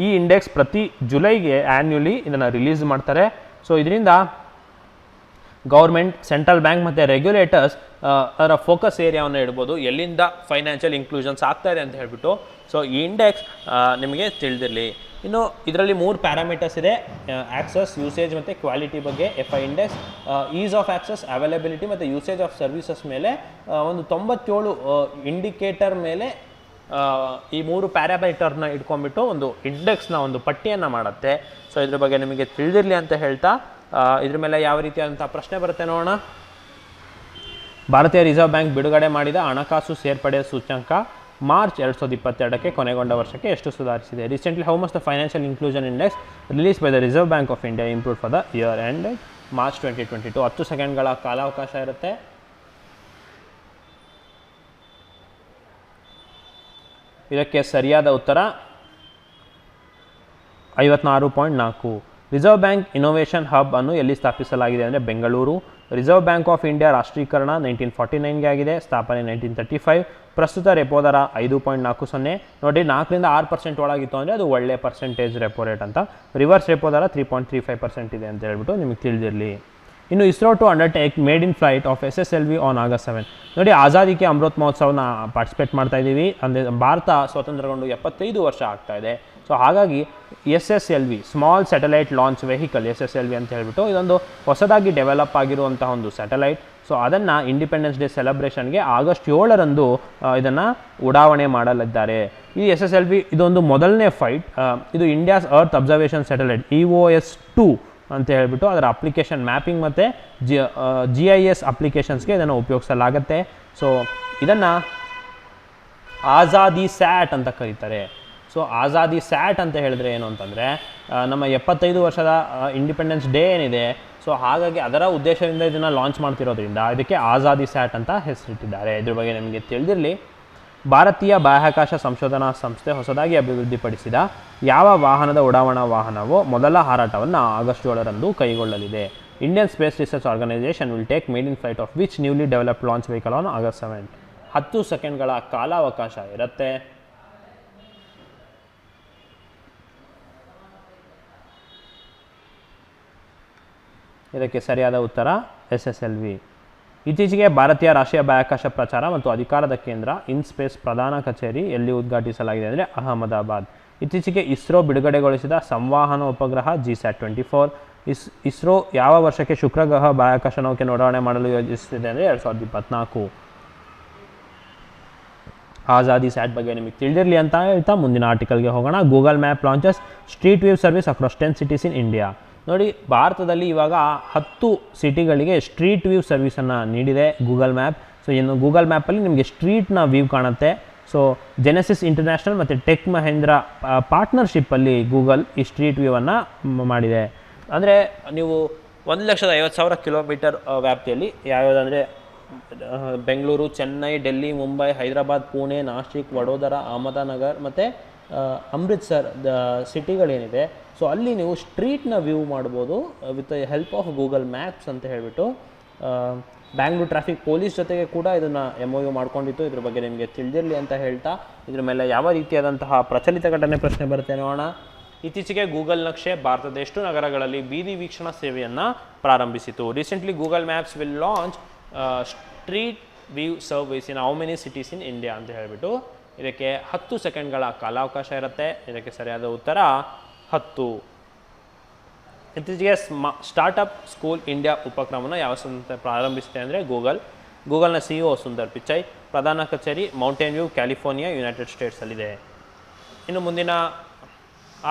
ಈ ಇಂಡೆಕ್ಸ್ ಪ್ರತಿ ಜುಲೈಗೆ ಆ್ಯನ್ಯುಲಿ ಇದನ್ನು ರಿಲೀಸ್ ಮಾಡ್ತಾರೆ. ಸೊ ಇದರಿಂದ ಗೌರ್ಮೆಂಟ್, ಸೆಂಟ್ರಲ್ ಬ್ಯಾಂಕ್ ಮತ್ತು ರೆಗ್ಯುಲೇಟರ್ಸ್ ಅದರ ಫೋಕಸ್ ಏರಿಯಾವನ್ನು ಇಡ್ಬೋದು, ಎಲ್ಲಿಂದ ಫೈನಾನ್ಷಿಯಲ್ ಇನ್ಕ್ಲೂಷನ್ಸ್ ಆಗ್ತಾ ಇದೆ ಅಂತ ಹೇಳ್ಬಿಟ್ಟು. ಸೊ ಈ ಇಂಡೆಕ್ಸ್ ನಿಮಗೆ ತಿಳಿದಿರಲಿ. ಇನ್ನು ಇದರಲ್ಲಿ 3 ಪ್ಯಾರಾಮೀಟರ್ಸ್ ಇದೆ: ಆಕ್ಸಸ್, ಯೂಸೇಜ್ ಮತ್ತು ಕ್ವಾಲಿಟಿ ಬಗ್ಗೆ FI index. Ease of access, availability ಮತ್ತು ಯೂಸೇಜ್ ಆಫ್ ಸರ್ವಿಸಸ್ ಮೇಲೆ ಒಂದು 97 ಇಂಡಿಕೇಟರ್ ಮೇಲೆ ಈ 3 ಪ್ಯಾರಾಮೀಟರ್ನ ಇಟ್ಕೊಂಡ್ಬಿಟ್ಟು ಒಂದು ಇಂಡೆಕ್ಸ್ನ ಒಂದು ಪಟ್ಟಿಯನ್ನು ಮಾಡುತ್ತೆ. ಸೊ ಇದ್ರ ಬಗ್ಗೆ ನಿಮಗೆ ತಿಳಿದಿರಲಿ ಅಂತ ಹೇಳ್ತಾ ಇದ್ರ ಮೇಲೆ ಯಾವ ರೀತಿಯಾದಂಥ ಪ್ರಶ್ನೆ ಬರುತ್ತೆ ನೋಡೋಣ. ಭಾರತೀಯ ರಿಸರ್ವ್ ಬ್ಯಾಂಕ್ ಬಿಡುಗಡೆ ಮಾಡಿದ ಹಣಕಾಸು ಸೇರ್ಪಡೆ ಸೂಚ್ಯಂಕ ಮಾರ್ಚ್ 2022ಕ್ಕೆ ಕೊನೆಗೊಂಡ ವರ್ಷಕ್ಕೆ ಎಷ್ಟು ಸುಧಾರಿಸಿದೆ? Recently how much the financial inclusion index release by the reserve bank of India improved for the year end March 2022? 10 ಸೆಕೆಂಡ್ಗಳ ಕಾಲಾವಕಾಶ ಇರುತ್ತೆ. ಇದಕ್ಕೆ ಸರಿಯಾದ ಉತ್ತರ 56.4. ರಿಸರ್ವ್ ಬ್ಯಾಂಕ್ ಇನ್ನೋವೇಷನ್ ಹಬ್ ಅನ್ನು ಎಲ್ಲಿ ಸ್ಥಾಪಿಸಲಾಗಿದೆ ಅಂದರೆ Bengaluru. Reserve bank of India ರಾಷ್ಟ್ರೀಕರಣ 1949ಗೆ ಆಗಿದೆ, ಸ್ಥಾಪನೆ 1935. ಪ್ರಸ್ತುತ ರೆಪೋ ದರ 5.40. ನೋಡಿ, 4ರಿಂದ 6% ಒಳಗಿತ್ತು ಅಂದರೆ ಅದು ಒಳ್ಳೆ ಪರ್ಸೆಂಟೇಜ್ ರೆಪೋ ರೇಟ್ ಅಂತ. ರಿವರ್ಸ್ ರೆಪೋ ದರ 3.35% ಇದೆ ಅಂತ ಹೇಳ್ಬಿಟ್ಟು ನಿಮಗೆ ತಿಳಿದಿರಲಿ. ಇನ್ನು ISRO to undertake maiden flight of SSLV on August 7. ನೋಡಿ, ಆಜಾದಿಗೆ ಅಮೃತ್ ಮಹೋತ್ಸವನ ಪಾರ್ಟಿಸಿಪೇಟ್ ಮಾಡ್ತಾ ಇದ್ದೀವಿ. ಅಂದರೆ ಭಾರತ ಸ್ವತಂತ್ರಗೊಂಡು 75 ವರ್ಷ ಆಗ್ತಾ ಇದೆ. ಸೊ ಹಾಗಾಗಿ SSLV small satellite launch vehicle SSLV ಅಂತ ಹೇಳ್ಬಿಟ್ಟು ಇದೊಂದು ಹೊಸದಾಗಿ ಡೆವಲಪ್ ಆಗಿರುವಂಥ ಒಂದು ಸ್ಯಾಟಲೈಟ್. ಸೊ ಅದನ್ನು ಇಂಡಿಪೆಂಡೆನ್ಸ್ ಡೇ ಸೆಲೆಬ್ರೇಷನ್ಗೆ ಆಗಸ್ಟ್ 7ರಂದು ಇದನ್ನು ಉಡಾವಣೆ ಮಾಡಲಿದ್ದಾರೆ. ಈ SSLV ಇದೊಂದು ಮೊದಲನೇ ಫೈಟ್. ಇದು India's earth observation satellite EOS-2 ಅಂತ ಹೇಳ್ಬಿಟ್ಟು ಅದರ ಅಪ್ಲಿಕೇಶನ್ ಮ್ಯಾಪಿಂಗ್ ಮತ್ತು GIS ಅಪ್ಲಿಕೇಶನ್ಸ್ಗೆ ಇದನ್ನು ಉಪಯೋಗಿಸಲಾಗುತ್ತೆ. ಸೊ ಇದನ್ನು ಆಜಾದಿ ಸ್ಯಾಟ್ ಅಂತ ಕರೀತಾರೆ. ಸೊ ಆಜಾದಿ ಸ್ಯಾಟ್ ಅಂತ ಹೇಳಿದ್ರೆ ಏನು ಅಂತಂದರೆ ನಮ್ಮ 75 ವರ್ಷದ ಇಂಡಿಪೆಂಡೆನ್ಸ್ ಡೇ ಏನಿದೆ, ಸೊ ಹಾಗಾಗಿ ಅದರ ಉದ್ದೇಶದಿಂದ ಇದನ್ನು ಲಾಂಚ್ ಮಾಡ್ತಿರೋದ್ರಿಂದ ಇದಕ್ಕೆ ಆಜಾದಿ ಸ್ಯಾಟ್ ಅಂತ ಹೆಸರಿಟ್ಟಿದ್ದಾರೆ. ಇದ್ರ ಬಗ್ಗೆ ನಿಮಗೆ ತಿಳಿದಿರಲಿ. ಭಾರತೀಯ ಬಾಹ್ಯಾಕಾಶ ಸಂಶೋಧನಾ ಸಂಸ್ಥೆ ಹೊಸದಾಗಿ ಅಭಿವೃದ್ಧಿಪಡಿಸಿದ ಯಾವ ವಾಹನದ ಉಡಾವಣಾ ವಾಹನವು ಮೊದಲ ಹಾರಾಟವನ್ನು ಆಗಸ್ಟ್ 7ರಂದು ಕೈಗೊಳ್ಳಲಿದೆ? Indian Space Research Organisation will take maiden flight of which newly developed launch vehicle on August 7. 10 ಸೆಕೆಂಡ್ಗಳ ಕಾಲಾವಕಾಶ ಇರುತ್ತೆ. ಇದಕ್ಕೆ ಸರಿಯಾದ ಉತ್ತರ SSLV. ಇತ್ತೀಚೆಗೆ ಭಾರತೀಯ ರಾಷ್ಟ್ರೀಯ ಬಾಹ್ಯಾಕಾಶ ಪ್ರಚಾರ ಮತ್ತು ಅಧಿಕಾರದ ಕೇಂದ್ರ ಇನ್ಸ್ಪೇಸ್ ಪ್ರಧಾನ ಕಚೇರಿ ಎಲ್ಲಿ ಉದ್ಘಾಟಿಸಲಾಗಿದೆ ಅಂದರೆ ಅಹಮದಾಬಾದ್. ಇತ್ತೀಚೆಗೆ ಇಸ್ರೋ ಬಿಡುಗಡೆಗೊಳಿಸಿದ ಸಂವಹನ ಉಪಗ್ರಹ GSAT-24. ಇಸ್ರೋ ಯಾವ ವರ್ಷಕ್ಕೆ ಶುಕ್ರಗ್ರಹ ಬಾಹ್ಯಾಕಾಶ ನೌಕೆ ನೋಡಾವಣೆ ಮಾಡಲು ಯೋಜಿಸುತ್ತಿದೆ ಅಂದರೆ 2024. ಆಜಾದಿ ಸ್ಯಾಟ್ ಬಗ್ಗೆ ನಿಮಗೆ ತಿಳಿದಿರಲಿ ಅಂತ ಹೇಳ್ತಾ ಮುಂದಿನ ಆರ್ಟಿಕಲ್ಗೆ ಹೋಗೋಣ. Google map launches street view service across 10 cities in India. ನೋಡಿ, ಭಾರತದಲ್ಲಿ ಇವಾಗ 10 ಸಿಟಿಗಳಿಗೆ ಸ್ಟ್ರೀಟ್ ವ್ಯೂ ಸರ್ವಿಸನ್ನು ನೀಡಿದೆ ಗೂಗಲ್ ಮ್ಯಾಪ್. ಸೊ ಇನ್ನು ಗೂಗಲ್ ಮ್ಯಾಪಲ್ಲಿ ನಿಮಗೆ ಸ್ಟ್ರೀಟ್ನ ವ್ಯೂ ಕಾಣುತ್ತೆ. ಸೊ ಜೆನೆಸಿಸ್ ಇಂಟರ್ನ್ಯಾಷನಲ್ ಮತ್ತು ಟೆಕ್ ಮಹೇಂದ್ರ ಪಾರ್ಟ್ನರ್ಶಿಪ್ಪಲ್ಲಿ ಗೂಗಲ್ ಈ ಸ್ಟ್ರೀಟ್ ವ್ಯೂವನ್ನು ಮಾಡಿದೆ. ಅಂದರೆ ನೀವು 1,50,000 ಕಿಲೋಮೀಟರ್ ವ್ಯಾಪ್ತಿಯಲ್ಲಿ ಯಾವ್ಯಾವುದಂದರೆ ಬೆಂಗಳೂರು, ಚೆನ್ನೈ, ಡೆಲ್ಲಿ, ಮುಂಬೈ, ಹೈದರಾಬಾದ್, ಪುಣೆ, ನಾಸಿಕ್, ವಡೋದರ, ಅಹಮದಾನಗರ್ ಮತ್ತು ಅಮೃತ್ಸರ್ ಸಿಟಿಗಳೇನಿದೆ, ಸೊ ಅಲ್ಲಿ ನೀವು ಸ್ಟ್ರೀಟ್ನ ವ್ಯೂ ಮಾಡ್ಬೋದು with the help of Google maps ಅಂತ ಹೇಳಿಬಿಟ್ಟು. ಬ್ಯಾಂಗ್ಳೂರು ಟ್ರಾಫಿಕ್ ಪೊಲೀಸ್ ಜೊತೆಗೆ ಕೂಡ ಇದನ್ನು MOU ಮಾಡ್ಕೊಂಡಿತ್ತು. ಇದ್ರ ಬಗ್ಗೆ ನಿಮಗೆ ತಿಳಿದಿರಲಿ ಅಂತ ಹೇಳ್ತಾ ಇದ್ರ ಮೇಲೆ ಯಾವ ರೀತಿಯಾದಂತಹ ಪ್ರಚಲಿತ ಘಟನೆ ಪ್ರಶ್ನೆ ಬರುತ್ತೆ ನೋಡೋಣ. ಇತ್ತೀಚೆಗೆ ಗೂಗಲ್ ನಕ್ಷೆ ಭಾರತದ ಎಷ್ಟು ನಗರಗಳಲ್ಲಿ ಬೀದಿ ವೀಕ್ಷಣಾ ಸೇವೆಯನ್ನು ಪ್ರಾರಂಭಿಸಿತು? Recently Google maps will launch street view service in how many cities in India ಅಂತ ಹೇಳಿಬಿಟ್ಟು. ಇದಕ್ಕೆ 10 ಸೆಕೆಂಡ್ಗಳ ಕಾಲಾವಕಾಶ ಇರುತ್ತೆ. ಇದಕ್ಕೆ ಸರಿಯಾದ ಉತ್ತರ 10. ಇತ್ತೀಚೆಗೆ ಸ್ಟಾರ್ಟಪ್ ಸ್ಕೂಲ್ ಇಂಡಿಯಾ ಉಪಕ್ರಮವನ್ನು ಯಾವ ಸಂಸ್ಥೆ ಪ್ರಾರಂಭಿಸಿದೆ ಅಂದರೆ ಗೂಗಲ್ನ CEO ಸುಂದರ್ ಪಿಚೈ. ಪ್ರಧಾನ ಕಚೇರಿ ಮೌಂಟೇನ್ ವ್ಯೂ, ಕ್ಯಾಲಿಫೋರ್ನಿಯಾ, ಯುನೈಟೆಡ್ ಸ್ಟೇಟ್ಸಲ್ಲಿದೆ. ಇನ್ನು ಮುಂದಿನ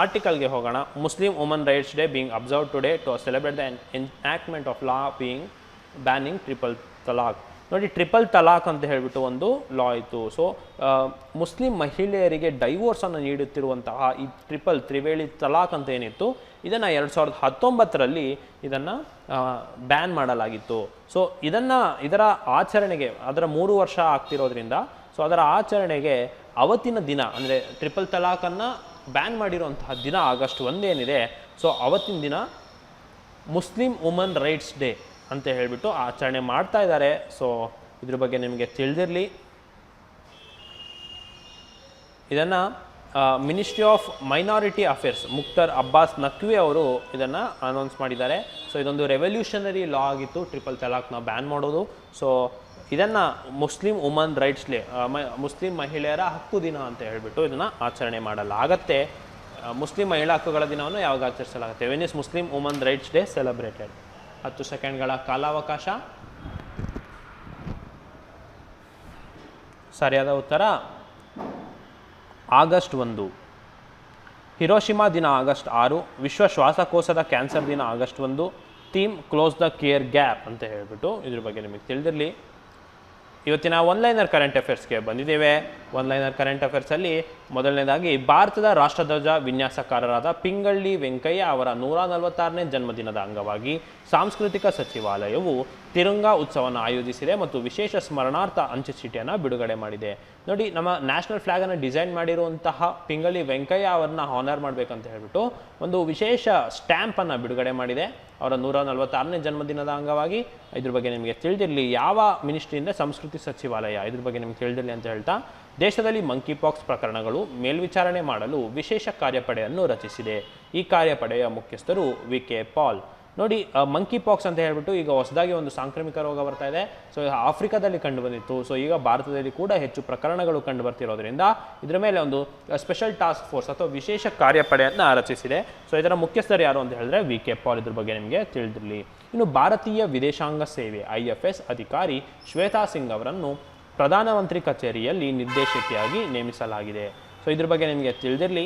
ಆರ್ಟಿಕಲ್ಗೆ ಹೋಗೋಣ. Muslim woman rights day being observe today to celebrate the enactment of law being banning triple talaq. ನೋಡಿ, ಟ್ರಿಪಲ್ ತಲಾಕ್ ಅಂತ ಹೇಳಿಬಿಟ್ಟು ಒಂದು ಲಾ ಇತ್ತು. ಸೊ ಮುಸ್ಲಿಂ ಮಹಿಳೆಯರಿಗೆ ಡೈವೋರ್ಸನ್ನು ನೀಡುತ್ತಿರುವಂತಹ ಈ ತ್ರಿವೇಳಿ ತಲಾಕ್ ಅಂತ ಏನಿತ್ತು, ಇದನ್ನು 2019ರಲ್ಲಿ ಇದನ್ನು ಬ್ಯಾನ್ ಮಾಡಲಾಗಿತ್ತು. ಸೊ ಇದರ ಆಚರಣೆಗೆ ಅದರ 3 ವರ್ಷ ಆಗ್ತಿರೋದ್ರಿಂದ ಸೊ ಅದರ ಆಚರಣೆಗೆ ಅವತ್ತಿನ ದಿನ ಅಂದರೆ ಟ್ರಿಪಲ್ ತಲಾಕನ್ನು ಬ್ಯಾನ್ ಮಾಡಿರುವಂತಹ ದಿನ ಆಗಸ್ಟ್ 1 ಏನಿದೆ, ಸೊ ಅವತ್ತಿನ ದಿನ ಮುಸ್ಲಿಂ ವುಮನ್ ರೈಟ್ಸ್ ಡೇ ಅಂತ ಹೇಳಿಬಿಟ್ಟು ಆಚರಣೆ ಮಾಡ್ತಾ ಇದ್ದಾರೆ. ಸೊ ಇದ್ರ ಬಗ್ಗೆ ನಿಮಗೆ ತಿಳಿದಿರಲಿ. ಇದನ್ನು ministry of minority affairs Mukhtar Abbas Naqvi ಅವರು ಇದನ್ನು ಅನೌನ್ಸ್ ಮಾಡಿದ್ದಾರೆ. ಸೊ ಇದೊಂದು ರೆವಲ್ಯೂಷನರಿ ಲಾ ಆಗಿತ್ತು ಟ್ರಿಪಲ್ ತಲಾಕ್ನ ಬ್ಯಾನ್ ಮಾಡೋದು. ಸೊ ಇದನ್ನು Muslim woman rights day, Muslim ಮಹಿಳೆಯರ ಹಕ್ಕು ದಿನ ಅಂತ ಹೇಳಿಬಿಟ್ಟು ಇದನ್ನು ಆಚರಣೆ ಮಾಡಲಾಗತ್ತೆ. ಮುಸ್ಲಿಂ ಮಹಿಳಾ ಹಕ್ಕುಗಳ ದಿನವನ್ನು ಯಾವಾಗ ಆಚರಿಸಲಾಗುತ್ತೆ? When is Muslim woman rights day celebrated? 10 ಸೆಕೆಂಡ್ಗಳ ಕಾಲಾವಕಾಶ. ಸರಿಯಾದ ಉತ್ತರ ಆಗಸ್ಟ್ 1. ಹಿರೋಶಿಮಾ ದಿನ ಆಗಸ್ಟ್ 6. ವಿಶ್ವ ಶ್ವಾಸಕೋಶದ ಕ್ಯಾನ್ಸರ್ ದಿನ August 1. Theme close the care gap ಅಂತ ಹೇಳಿಬಿಟ್ಟು ಇದ್ರ ಬಗ್ಗೆ ನಿಮಗೆ ತಿಳಿದಿರಲಿ. ಇವತ್ತಿನ ಒನ್ಲೈನರ್ ಕರೆಂಟ್ ಅಫೇರ್ಸ್ಗೆ ಬಂದಿದ್ದೇವೆ. ಒನ್ಲೈನರ್ ಕರೆಂಟ್ ಅಫೇರ್ಸಲ್ಲಿ ಮೊದಲನೇದಾಗಿ ಭಾರತದ ರಾಷ್ಟ್ರಧ್ವಜ ವಿನ್ಯಾಸಕಾರರಾದ ಪಿಂಗಳ್ಳಿ ವೆಂಕಯ್ಯ ಅವರ 146ನೇ ಜನ್ಮದಿನದ ಅಂಗವಾಗಿ ಸಾಂಸ್ಕೃತಿಕ ಸಚಿವಾಲಯವು ತಿರಂಗ ಉತ್ಸವವನ್ನು ಆಯೋಜಿಸಿದೆ ಮತ್ತು ವಿಶೇಷ ಸ್ಮರಣಾರ್ಥ ಅಂಚೆ ಚೀಟಿಯನ್ನು ಬಿಡುಗಡೆ ಮಾಡಿದೆ. ನೋಡಿ, ನಮ್ಮ ನ್ಯಾಷನಲ್ ಫ್ಲಾಗನ್ನು ಡಿಸೈನ್ ಮಾಡಿರುವಂತಹ ಪಿಂಗಳಿ ವೆಂಕಯ್ಯ ಅವರನ್ನ ಹಾನರ್ ಮಾಡಬೇಕಂತ ಹೇಳ್ಬಿಟ್ಟು ಒಂದು ವಿಶೇಷ ಸ್ಟ್ಯಾಂಪನ್ನು ಬಿಡುಗಡೆ ಮಾಡಿದೆ ಅವರ 146ನೇ ಜನ್ಮದಿನದ ಅಂಗವಾಗಿ. ಇದ್ರ ಬಗ್ಗೆ ನಿಮಗೆ ತಿಳಿದಿರಲಿ. ಯಾವ ಮಿನಿಸ್ಟ್ರಿಯಿಂದ? ಸಂಸ್ಕೃತಿ ಸಚಿವಾಲಯ. ಇದ್ರ ಬಗ್ಗೆ ನಿಮಗೆ ತಿಳಿದಿರಲಿ ಅಂತ ಹೇಳ್ತಾ, ದೇಶದಲ್ಲಿ ಮಂಕಿಪಾಕ್ಸ್ ಪ್ರಕರಣಗಳು ಮೇಲ್ವಿಚಾರಣೆ ಮಾಡಲು ವಿಶೇಷ ಕಾರ್ಯಪಡೆಯನ್ನು ರಚಿಸಿದೆ. ಈ ಕಾರ್ಯಪಡೆಯ ಮುಖ್ಯಸ್ಥರು VK ಪಾಲ್. ನೋಡಿ, ಮಂಕಿಪಾಕ್ಸ್ ಅಂತ ಹೇಳ್ಬಿಟ್ಟು ಈಗ ಹೊಸದಾಗಿ ಒಂದು ಸಾಂಕ್ರಾಮಿಕ ರೋಗ ಬರ್ತಾ ಇದೆ. ಸೊ ಆಫ್ರಿಕಾದಲ್ಲಿ ಕಂಡು ಬಂದಿತ್ತು. ಸೊ ಈಗ ಭಾರತದಲ್ಲಿ ಕೂಡ ಹೆಚ್ಚು ಪ್ರಕರಣಗಳು ಕಂಡು ಬರ್ತಿರೋದ್ರಿಂದ ಇದರ ಮೇಲೆ ಒಂದು ಸ್ಪೆಷಲ್ ಟಾಸ್ಕ್ ಫೋರ್ಸ್ ಅಥವಾ ವಿಶೇಷ ಕಾರ್ಯಪಡೆಯನ್ನು ರಚಿಸಿದೆ. ಸೊ ಇದರ ಮುಖ್ಯಸ್ಥರು ಯಾರು ಅಂತ ಹೇಳಿದ್ರೆ VK ಪಾಲ್. ಇದ್ರ ಬಗ್ಗೆ ನಿಮಗೆ ತಿಳಿದಿರಲಿ. ಇನ್ನು ಭಾರತೀಯ ವಿದೇಶಾಂಗ ಸೇವೆ IFS ಅಧಿಕಾರಿ ಶ್ವೇತಾ ಸಿಂಗ್ ಅವರನ್ನು ಪ್ರಧಾನಮಂತ್ರಿ ಕಚೇರಿಯಲ್ಲಿ ನಿರ್ದೇಶಕಿಯಾಗಿ ನೇಮಿಸಲಾಗಿದೆ. ಸೊ ಇದ್ರ ಬಗ್ಗೆ ನಿಮಗೆ ತಿಳಿದಿರಲಿ.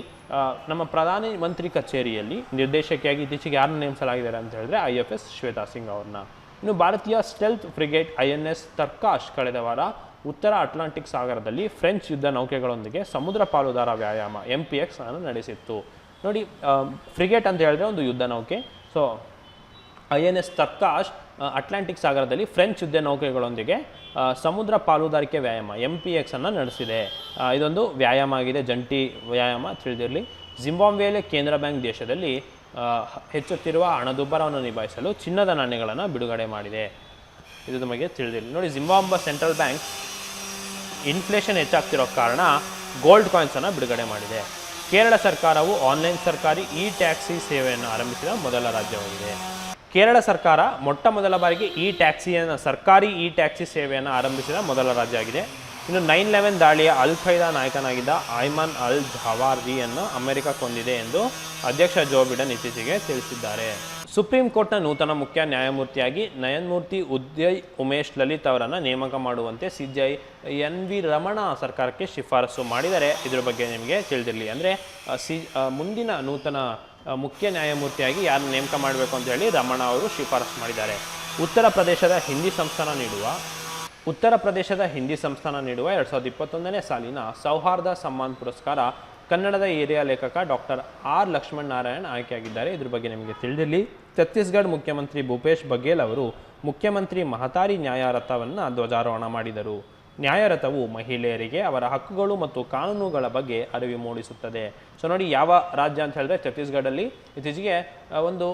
ನಮ್ಮ ಪ್ರಧಾನಮಂತ್ರಿ ಕಚೇರಿಯಲ್ಲಿ ನಿರ್ದೇಶಕಿಯಾಗಿ ಇತ್ತೀಚೆಗೆ ಯಾರನ್ನು ನೇಮಿಸಲಾಗಿದ್ದಾರೆ ಅಂತ ಹೇಳಿದ್ರೆ IFS ಶ್ವೇತಾ ಸಿಂಗ್ ಅವ್ರನ್ನ. ಇನ್ನು ಭಾರತೀಯ ಸ್ಟೆಲ್ತ್ ಫ್ರಿಗೇಟ್ INS ತರ್ಕಾಶ್ ಕಳೆದ ವಾರ ಉತ್ತರ ಅಟ್ಲಾಂಟಿಕ್ ಸಾಗರದಲ್ಲಿ ಫ್ರೆಂಚ್ ಯುದ್ಧ ನೌಕೆಗಳೊಂದಿಗೆ ಸಮುದ್ರ ಪಾಲುದಾರ ವ್ಯಾಯಾಮ MPX ಅನ್ನು ನಡೆಸಿತ್ತು. ನೋಡಿ, ಫ್ರಿಗೇಟ್ ಅಂತ ಹೇಳಿದ್ರೆ ಒಂದು ಯುದ್ಧ ನೌಕೆ. ಸೊ INS ತರ್ಕಾಶ್ ಅಟ್ಲಾಂಟಿಕ್ ಸಾಗರದಲ್ಲಿ ಫ್ರೆಂಚ್ ಯುದ್ಧ ನೌಕೆಗಳೊಂದಿಗೆ ಸಮುದ್ರ ಪಾಲುದಾರಿಕೆ ವ್ಯಾಯಾಮ MPX ಅನ್ನು ನಡೆಸಿದೆ. ಇದೊಂದು ವ್ಯಾಯಾಮ ಆಗಿದೆ, ಜಂಟಿ ವ್ಯಾಯಾಮ, ತಿಳಿದಿರಲಿ. ಜಿಂಬಾಬ್ವೆಯಲ್ಲಿ ಕೇಂದ್ರ ಬ್ಯಾಂಕ್ ದೇಶದಲ್ಲಿ ಹೆಚ್ಚುತ್ತಿರುವ ಹಣದುಬ್ಬರವನ್ನು ನಿಭಾಯಿಸಲು ಚಿನ್ನದ ನಾಣ್ಯಗಳನ್ನು ಬಿಡುಗಡೆ ಮಾಡಿದೆ. ಇದು ನಮಗೆ ತಿಳಿದಿರಲಿ. ನೋಡಿ, ಜಿಂಬಾಬ್ವೆ ಸೆಂಟ್ರಲ್ ಬ್ಯಾಂಕ್ ಇನ್ಫ್ಲೇಷನ್ ಹೆಚ್ಚಾಗ್ತಿರೋ ಕಾರಣ ಗೋಲ್ಡ್ ಕಾಯಿನ್ಸನ್ನು ಬಿಡುಗಡೆ ಮಾಡಿದೆ. ಕೇರಳ ಸರ್ಕಾರವು ಆನ್ಲೈನ್ ಸರ್ಕಾರಿ ಇ ಟ್ಯಾಕ್ಸಿ ಸೇವೆಯನ್ನು ಆರಂಭಿಸಿದ ಮೊದಲ ರಾಜ್ಯವಾಗಿದೆ. ಕೇರಳ ಸರ್ಕಾರ ಮೊಟ್ಟ ಮೊದಲ ಬಾರಿಗೆ ಸರ್ಕಾರಿ ಇ ಟ್ಯಾಕ್ಸಿ ಸೇವೆಯನ್ನು ಆರಂಭಿಸಿದ ಮೊದಲ ರಾಜ್ಯ ಆಗಿದೆ. ಇನ್ನು 9/11 ದಾಳಿಯ ಅಲ್ ಖೈದಾ ನಾಯಕನಾಗಿದ್ದ ಐಮನ್ ಅಲ್ ಜವಾಹಿರಿಯನ್ನು ಅಮೆರಿಕ ಕೊಂದಿದೆ ಎಂದು ಅಧ್ಯಕ್ಷ ಜೋ ಬಿಡೆನ್ ಇತ್ತೀಚೆಗೆ ತಿಳಿಸಿದ್ದಾರೆ. ಸುಪ್ರೀಂ ಕೋರ್ಟ್ನ ನೂತನ ಮುಖ್ಯ ನ್ಯಾಯಮೂರ್ತಿಯಾಗಿ ನ್ಯಾಯಮೂರ್ತಿ ಉದಯ್ ಉಮೇಶ್ ಲಲಿತ್ ಅವರನ್ನು ನೇಮಕ ಮಾಡುವಂತೆ CJI NV ರಮಣ ಸರ್ಕಾರಕ್ಕೆ ಶಿಫಾರಸು ಮಾಡಿದರೆ ಇದ್ರ ಬಗ್ಗೆ ನಿಮಗೆ ತಿಳಿದಿರಲಿ. ಅಂದರೆ ಮುಂದಿನ ನೂತನ ಮುಖ್ಯ ನ್ಯಾಯಮೂರ್ತಿಯಾಗಿ ಯಾರನ್ನು ನೇಮಕ ಮಾಡಬೇಕು ಅಂತ ಹೇಳಿ ರಮಣ ಅವರು ಶಿಫಾರಸು ಮಾಡಿದ್ದಾರೆ. ಉತ್ತರ ಪ್ರದೇಶದ ಹಿಂದಿ ಸಂಸ್ಥಾನ ನೀಡುವ 2021ನೇ ಸಾಲಿನ ಸೌಹಾರ್ದ ಸಮ್ಮಾನ್ ಪುರಸ್ಕಾರ ಕನ್ನಡದ ಹಿರಿಯ ಲೇಖಕ ಡಾಕ್ಟರ್ R ಲಕ್ಷ್ಮಣ್ ನಾರಾಯಣ್ ಆಯ್ಕೆಯಾಗಿದ್ದಾರೆ. ಇದ್ರ ಬಗ್ಗೆ ನಿಮಗೆ ತಿಳಿದಿರಲಿ. ಛತ್ತೀಸ್ಗಢ ಮುಖ್ಯಮಂತ್ರಿ ಭೂಪೇಶ್ ಬಘೇಲ್ ಅವರು ಮುಖ್ಯಮಂತ್ರಿ ಮಹತಾರಿ ನ್ಯಾಯರಥವನ್ನು ಧ್ವಜಾರೋಹಣ ಮಾಡಿದರು. ನ್ಯಾಯರಥವು ಮಹಿಳೆಯರಿಗೆ ಅವರ ಹಕ್ಕುಗಳು ಮತ್ತು ಕಾನೂನುಗಳ ಬಗ್ಗೆ ಅರಿವು ಮೂಡಿಸುತ್ತದೆ. ಸೊ ನೋಡಿ, ಯಾವ ರಾಜ್ಯ ಅಂತ ಹೇಳಿದ್ರೆ ಛತ್ತೀಸ್ಗಢಲ್ಲಿ ಇತ್ತೀಚೆಗೆ ಒಂದು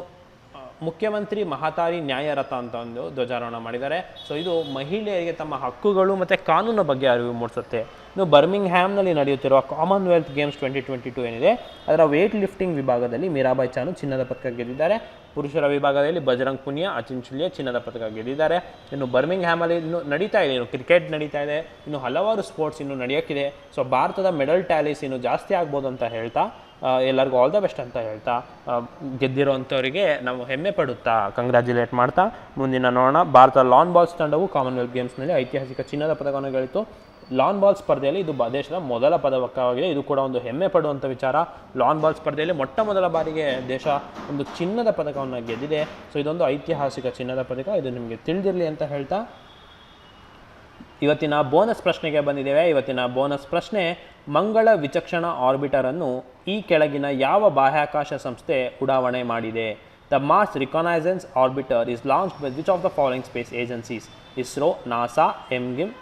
ಮುಖ್ಯಮಂತ್ರಿ ಮಹತಾರಿ ನ್ಯಾಯರಥ ಅಂತ ಒಂದು ಧ್ವಜಾರೋಹಣ ಮಾಡಿದ್ದಾರೆ. ಸೊ ಇದು ಮಹಿಳೆಯರಿಗೆ ತಮ್ಮ ಹಕ್ಕುಗಳು ಮತ್ತು ಕಾನೂನು ಬಗ್ಗೆ ಅರಿವು ಮೂಡಿಸುತ್ತೆ. ಇನ್ನು ಬರ್ಮಿಂಗ್ಹ್ಯಾಮ್ನಲ್ಲಿ ನಡೆಯುತ್ತಿರುವ ಕಾಮನ್ವೆಲ್ತ್ ಗೇಮ್ಸ್ 2022 ಏನಿದೆ, ಅದರ ವೇಟ್ ಲಿಫ್ಟಿಂಗ್ ವಿಭಾಗದಲ್ಲಿ ಮೀರಾಬಾಯಿ ಚಾನು ಚಿನ್ನದ ಪದಕ ಗೆದ್ದಿದ್ದಾರೆ. ಪುರುಷರ ವಿಭಾಗದಲ್ಲಿ ಬಜರಂಗ್ ಪುನಿಯಾ, ಅಚಿನ್ ಚುಲಿಯಾ ಚಿನ್ನದ ಪದಕ ಗೆದ್ದಿದ್ದಾರೆ. ಇನ್ನು ಬರ್ಮಿಂಗ್ಹ್ಯಾಮಲ್ಲಿ ಇನ್ನು ನಡೀತಾ ಇದೆ, ಇನ್ನು ಕ್ರಿಕೆಟ್ ನಡೀತಾ ಇದೆ, ಇನ್ನು ಹಲವಾರು ಸ್ಪೋರ್ಟ್ಸ್ ಇನ್ನು ನಡೆಯೋಕ್ಕಿದೆ. ಸೊ ಭಾರತದ ಮೆಡಲ್ ಟ್ಯಾಲೀಸ್ ಇನ್ನು ಜಾಸ್ತಿ ಆಗ್ಬೋದು ಅಂತ ಹೇಳ್ತಾ ಎಲ್ಲರಿಗೂ ಆಲ್ ದ ಬೆಸ್ಟ್ ಅಂತ ಹೇಳ್ತಾ ಗೆದ್ದಿರೋವಂಥವರಿಗೆ ನಾವು ಹೆಮ್ಮೆ ಪಡುತ್ತಾ ಕಂಗ್ರ್ಯಾಚುಲೇಟ್ ಮಾಡ್ತಾ ಮುಂದಿನ ನೋಡೋಣ. ಭಾರತ ಲಾನ್ ಬಾಲ್ಸ್ ತಂಡವು ಕಾಮನ್ವೆಲ್ತ್ ಗೇಮ್ಸ್ನಲ್ಲಿ ಐತಿಹಾಸಿಕ ಚಿನ್ನದ ಪದಕವನ್ನು ಗಳಿತು. ಲಾನ್ ಬಾಲ್ ಸ್ಪರ್ಧೆಯಲ್ಲಿ ಇದು ದೇಶದ ಮೊದಲ ಪದಕವಾಗಿದೆ. ಇದು ಕೂಡ ಒಂದು ಹೆಮ್ಮೆ ಪಡುವಂಥ ವಿಚಾರ. ಲಾನ್ ಬಾಲ್ ಸ್ಪರ್ಧೆಯಲ್ಲಿ ಮೊಟ್ಟ ಮೊದಲ ಬಾರಿಗೆ ದೇಶ ಒಂದು ಚಿನ್ನದ ಪದಕವನ್ನು ಗೆದ್ದಿದೆ. ಸೊ ಇದೊಂದು ಐತಿಹಾಸಿಕ ಚಿನ್ನದ ಪದಕ, ಇದು ನಿಮಗೆ ತಿಳಿದಿರಲಿ ಅಂತ ಹೇಳ್ತಾ ಇವತ್ತಿನ ಬೋನಸ್ ಪ್ರಶ್ನೆಗೆ ಬಂದಿದ್ದೇವೆ. ಇವತ್ತಿನ ಬೋನಸ್ ಪ್ರಶ್ನೆ, ಮಂಗಳ ವಿಚಕ್ಷಣ ಆರ್ಬಿಟರನ್ನು ಈ ಕೆಳಗಿನ ಯಾವ ಬಾಹ್ಯಾಕಾಶ ಸಂಸ್ಥೆ ಉಡಾವಣೆ ಮಾಡಿದೆ? The Mars reconnaissance orbiter is launched by which of the following space agencies? ISRO, NASA, ಎಮ್ಗಿಮ್,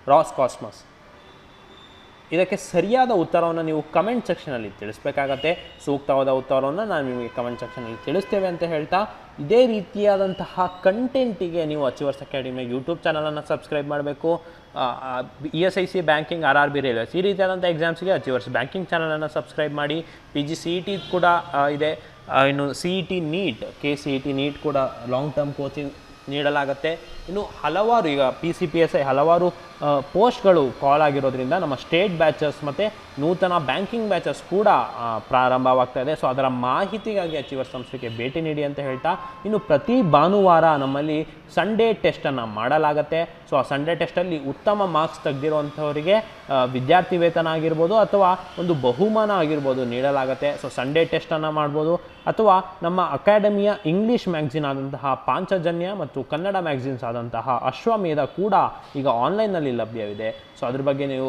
ರಾಸ್ಕಾಸ್ಮಸ್. ಇದಕ್ಕೆ ಸರಿಯಾದ ಉತ್ತರವನ್ನು ನೀವು ಕಮೆಂಟ್ ಸೆಕ್ಷನಲ್ಲಿ ತಿಳಿಸ್ಬೇಕಾಗತ್ತೆ. ಸೂಕ್ತವಾದ ಉತ್ತರವನ್ನು ನಾನು ನಿಮಗೆ ಕಮೆಂಟ್ ಸೆಕ್ಷನಲ್ಲಿ ತಿಳಿಸ್ತೇವೆ ಅಂತ ಹೇಳ್ತಾ, ಇದೇ ರೀತಿಯಾದಂತಹ ಕಂಟೆಂಟಿಗೆ ನೀವು ಅಚೀವರ್ಸ್ ಅಕಾಡೆಮಿ ಯೂಟ್ಯೂಬ್ ಚಾನಲನ್ನು ಸಬ್ಸ್ಕ್ರೈಬ್ ಮಾಡಬೇಕು. ESIC ಬ್ಯಾಂಕಿಂಗ್, RRB ರೈಲ್ವೇಸ್ ಈ ರೀತಿಯಾದಂಥ ಎಕ್ಸಾಮ್ಸ್ಗೆ ಅಚೀವರ್ಸ್ ಬ್ಯಾಂಕಿಂಗ್ ಚಾನಲನ್ನು ಸಬ್ಸ್ಕ್ರೈಬ್ ಮಾಡಿ. PGCET ಕೂಡ ಇದೆ. ಇನ್ನು CET ನೀಟ್, KCET ನೀಟ್ ಕೂಡ ಲಾಂಗ್ ಟರ್ಮ್ ಕೋಚಿಂಗ್ ನೀಡಲಾಗುತ್ತೆ. ಇನ್ನು ಹಲವಾರು ಈಗ PCPSI ಹಲವಾರು ಪೋಸ್ಟ್ಗಳು ಕಾಲ್ ಆಗಿರೋದ್ರಿಂದ ನಮ್ಮ ಸ್ಟೇಟ್ ಬ್ಯಾಚಸ್ ಮತ್ತು ನೂತನ ಬ್ಯಾಂಕಿಂಗ್ ಬ್ಯಾಚಸ್ ಕೂಡ ಪ್ರಾರಂಭವಾಗ್ತಾ ಇದೆ. ಸೊ ಅದರ ಮಾಹಿತಿಗಾಗಿ ಅಚೀವರ್ಸ್ ಸಂಸ್ಥೆಗೆ ಭೇಟಿ ನೀಡಿ ಅಂತ ಹೇಳ್ತಾ, ಇನ್ನು ಪ್ರತಿ ಭಾನುವಾರ ನಮ್ಮಲ್ಲಿ ಸಂಡೇ ಟೆಸ್ಟನ್ನು ಮಾಡಲಾಗುತ್ತೆ. ಸೊ ಆ ಸಂಡೇ ಟೆಸ್ಟಲ್ಲಿ ಉತ್ತಮ ಮಾರ್ಕ್ಸ್ ತೆಗೆದಿರುವಂಥವರಿಗೆ ವಿದ್ಯಾರ್ಥಿ ವೇತನ ಆಗಿರ್ಬೋದು ಅಥವಾ ಒಂದು ಬಹುಮಾನ ಆಗಿರ್ಬೋದು ನೀಡಲಾಗುತ್ತೆ. ಸೊ ಸಂಡೇ ಟೆಸ್ಟನ್ನು ಮಾಡ್ಬೋದು, ಅಥವಾ ನಮ್ಮ ಅಕಾಡೆಮಿಯ ಇಂಗ್ಲೀಷ್ ಮ್ಯಾಗ್ಝಿನ್ ಆದಂತಹ ಪಾಂಚಜನ್ಯ ಮತ್ತು ಕನ್ನಡ ಮ್ಯಾಗ್ಝಿನ್ಸ್ ಆದಂತಹ ಅಶ್ವಮೇಧ ಕೂಡ ಈಗ ಆನ್ಲೈನ್ನಲ್ಲಿ ಲಭ್ಯವಿದೆ. ಸೊ ಅದ್ರ ಬಗ್ಗೆ ನೀವು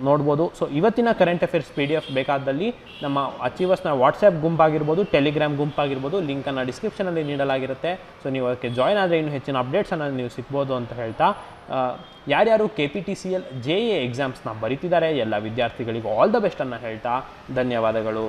ನೋಡ್ಬೋದು. ಸೊ ಇವತ್ತಿನ ಕರೆಂಟ್ ಅಫೇರ್ಸ್ PDF ಬೇಕಾದಲ್ಲಿ ನಮ್ಮ ಅಚೀವರ್ಸ್ನ ವಾಟ್ಸಪ್ ಗುಂಪಾಗಿರ್ಬೋದು, ಟೆಲಿಗ್ರಾಮ್ ಗುಂಪಾಗಿರ್ಬೋದು, ಲಿಂಕನ್ನು ಡಿಸ್ಕ್ರಿಪ್ಷನಲ್ಲಿ ನೀಡಲಾಗಿರುತ್ತೆ. ಸೊ ನೀವು ಅದಕ್ಕೆ ಜಾಯ್ನ್ ಆದರೆ ಇನ್ನೂ ಹೆಚ್ಚಿನ ಅಪ್ಡೇಟ್ಸನ್ನು ನೀವು ಸಿಗ್ಬೋದು ಅಂತ ಹೇಳ್ತಾ, ಯಾರ್ಯಾರು KPTCL JA ಎಕ್ಸಾಮ್ಸ್ನ ಬರೀತಿದ್ದಾರೆ ಎಲ್ಲ ವಿದ್ಯಾರ್ಥಿಗಳಿಗೂ ಆಲ್ ದ ಬೆಸ್ಟನ್ನು ಹೇಳ್ತಾ ಧನ್ಯವಾದಗಳು.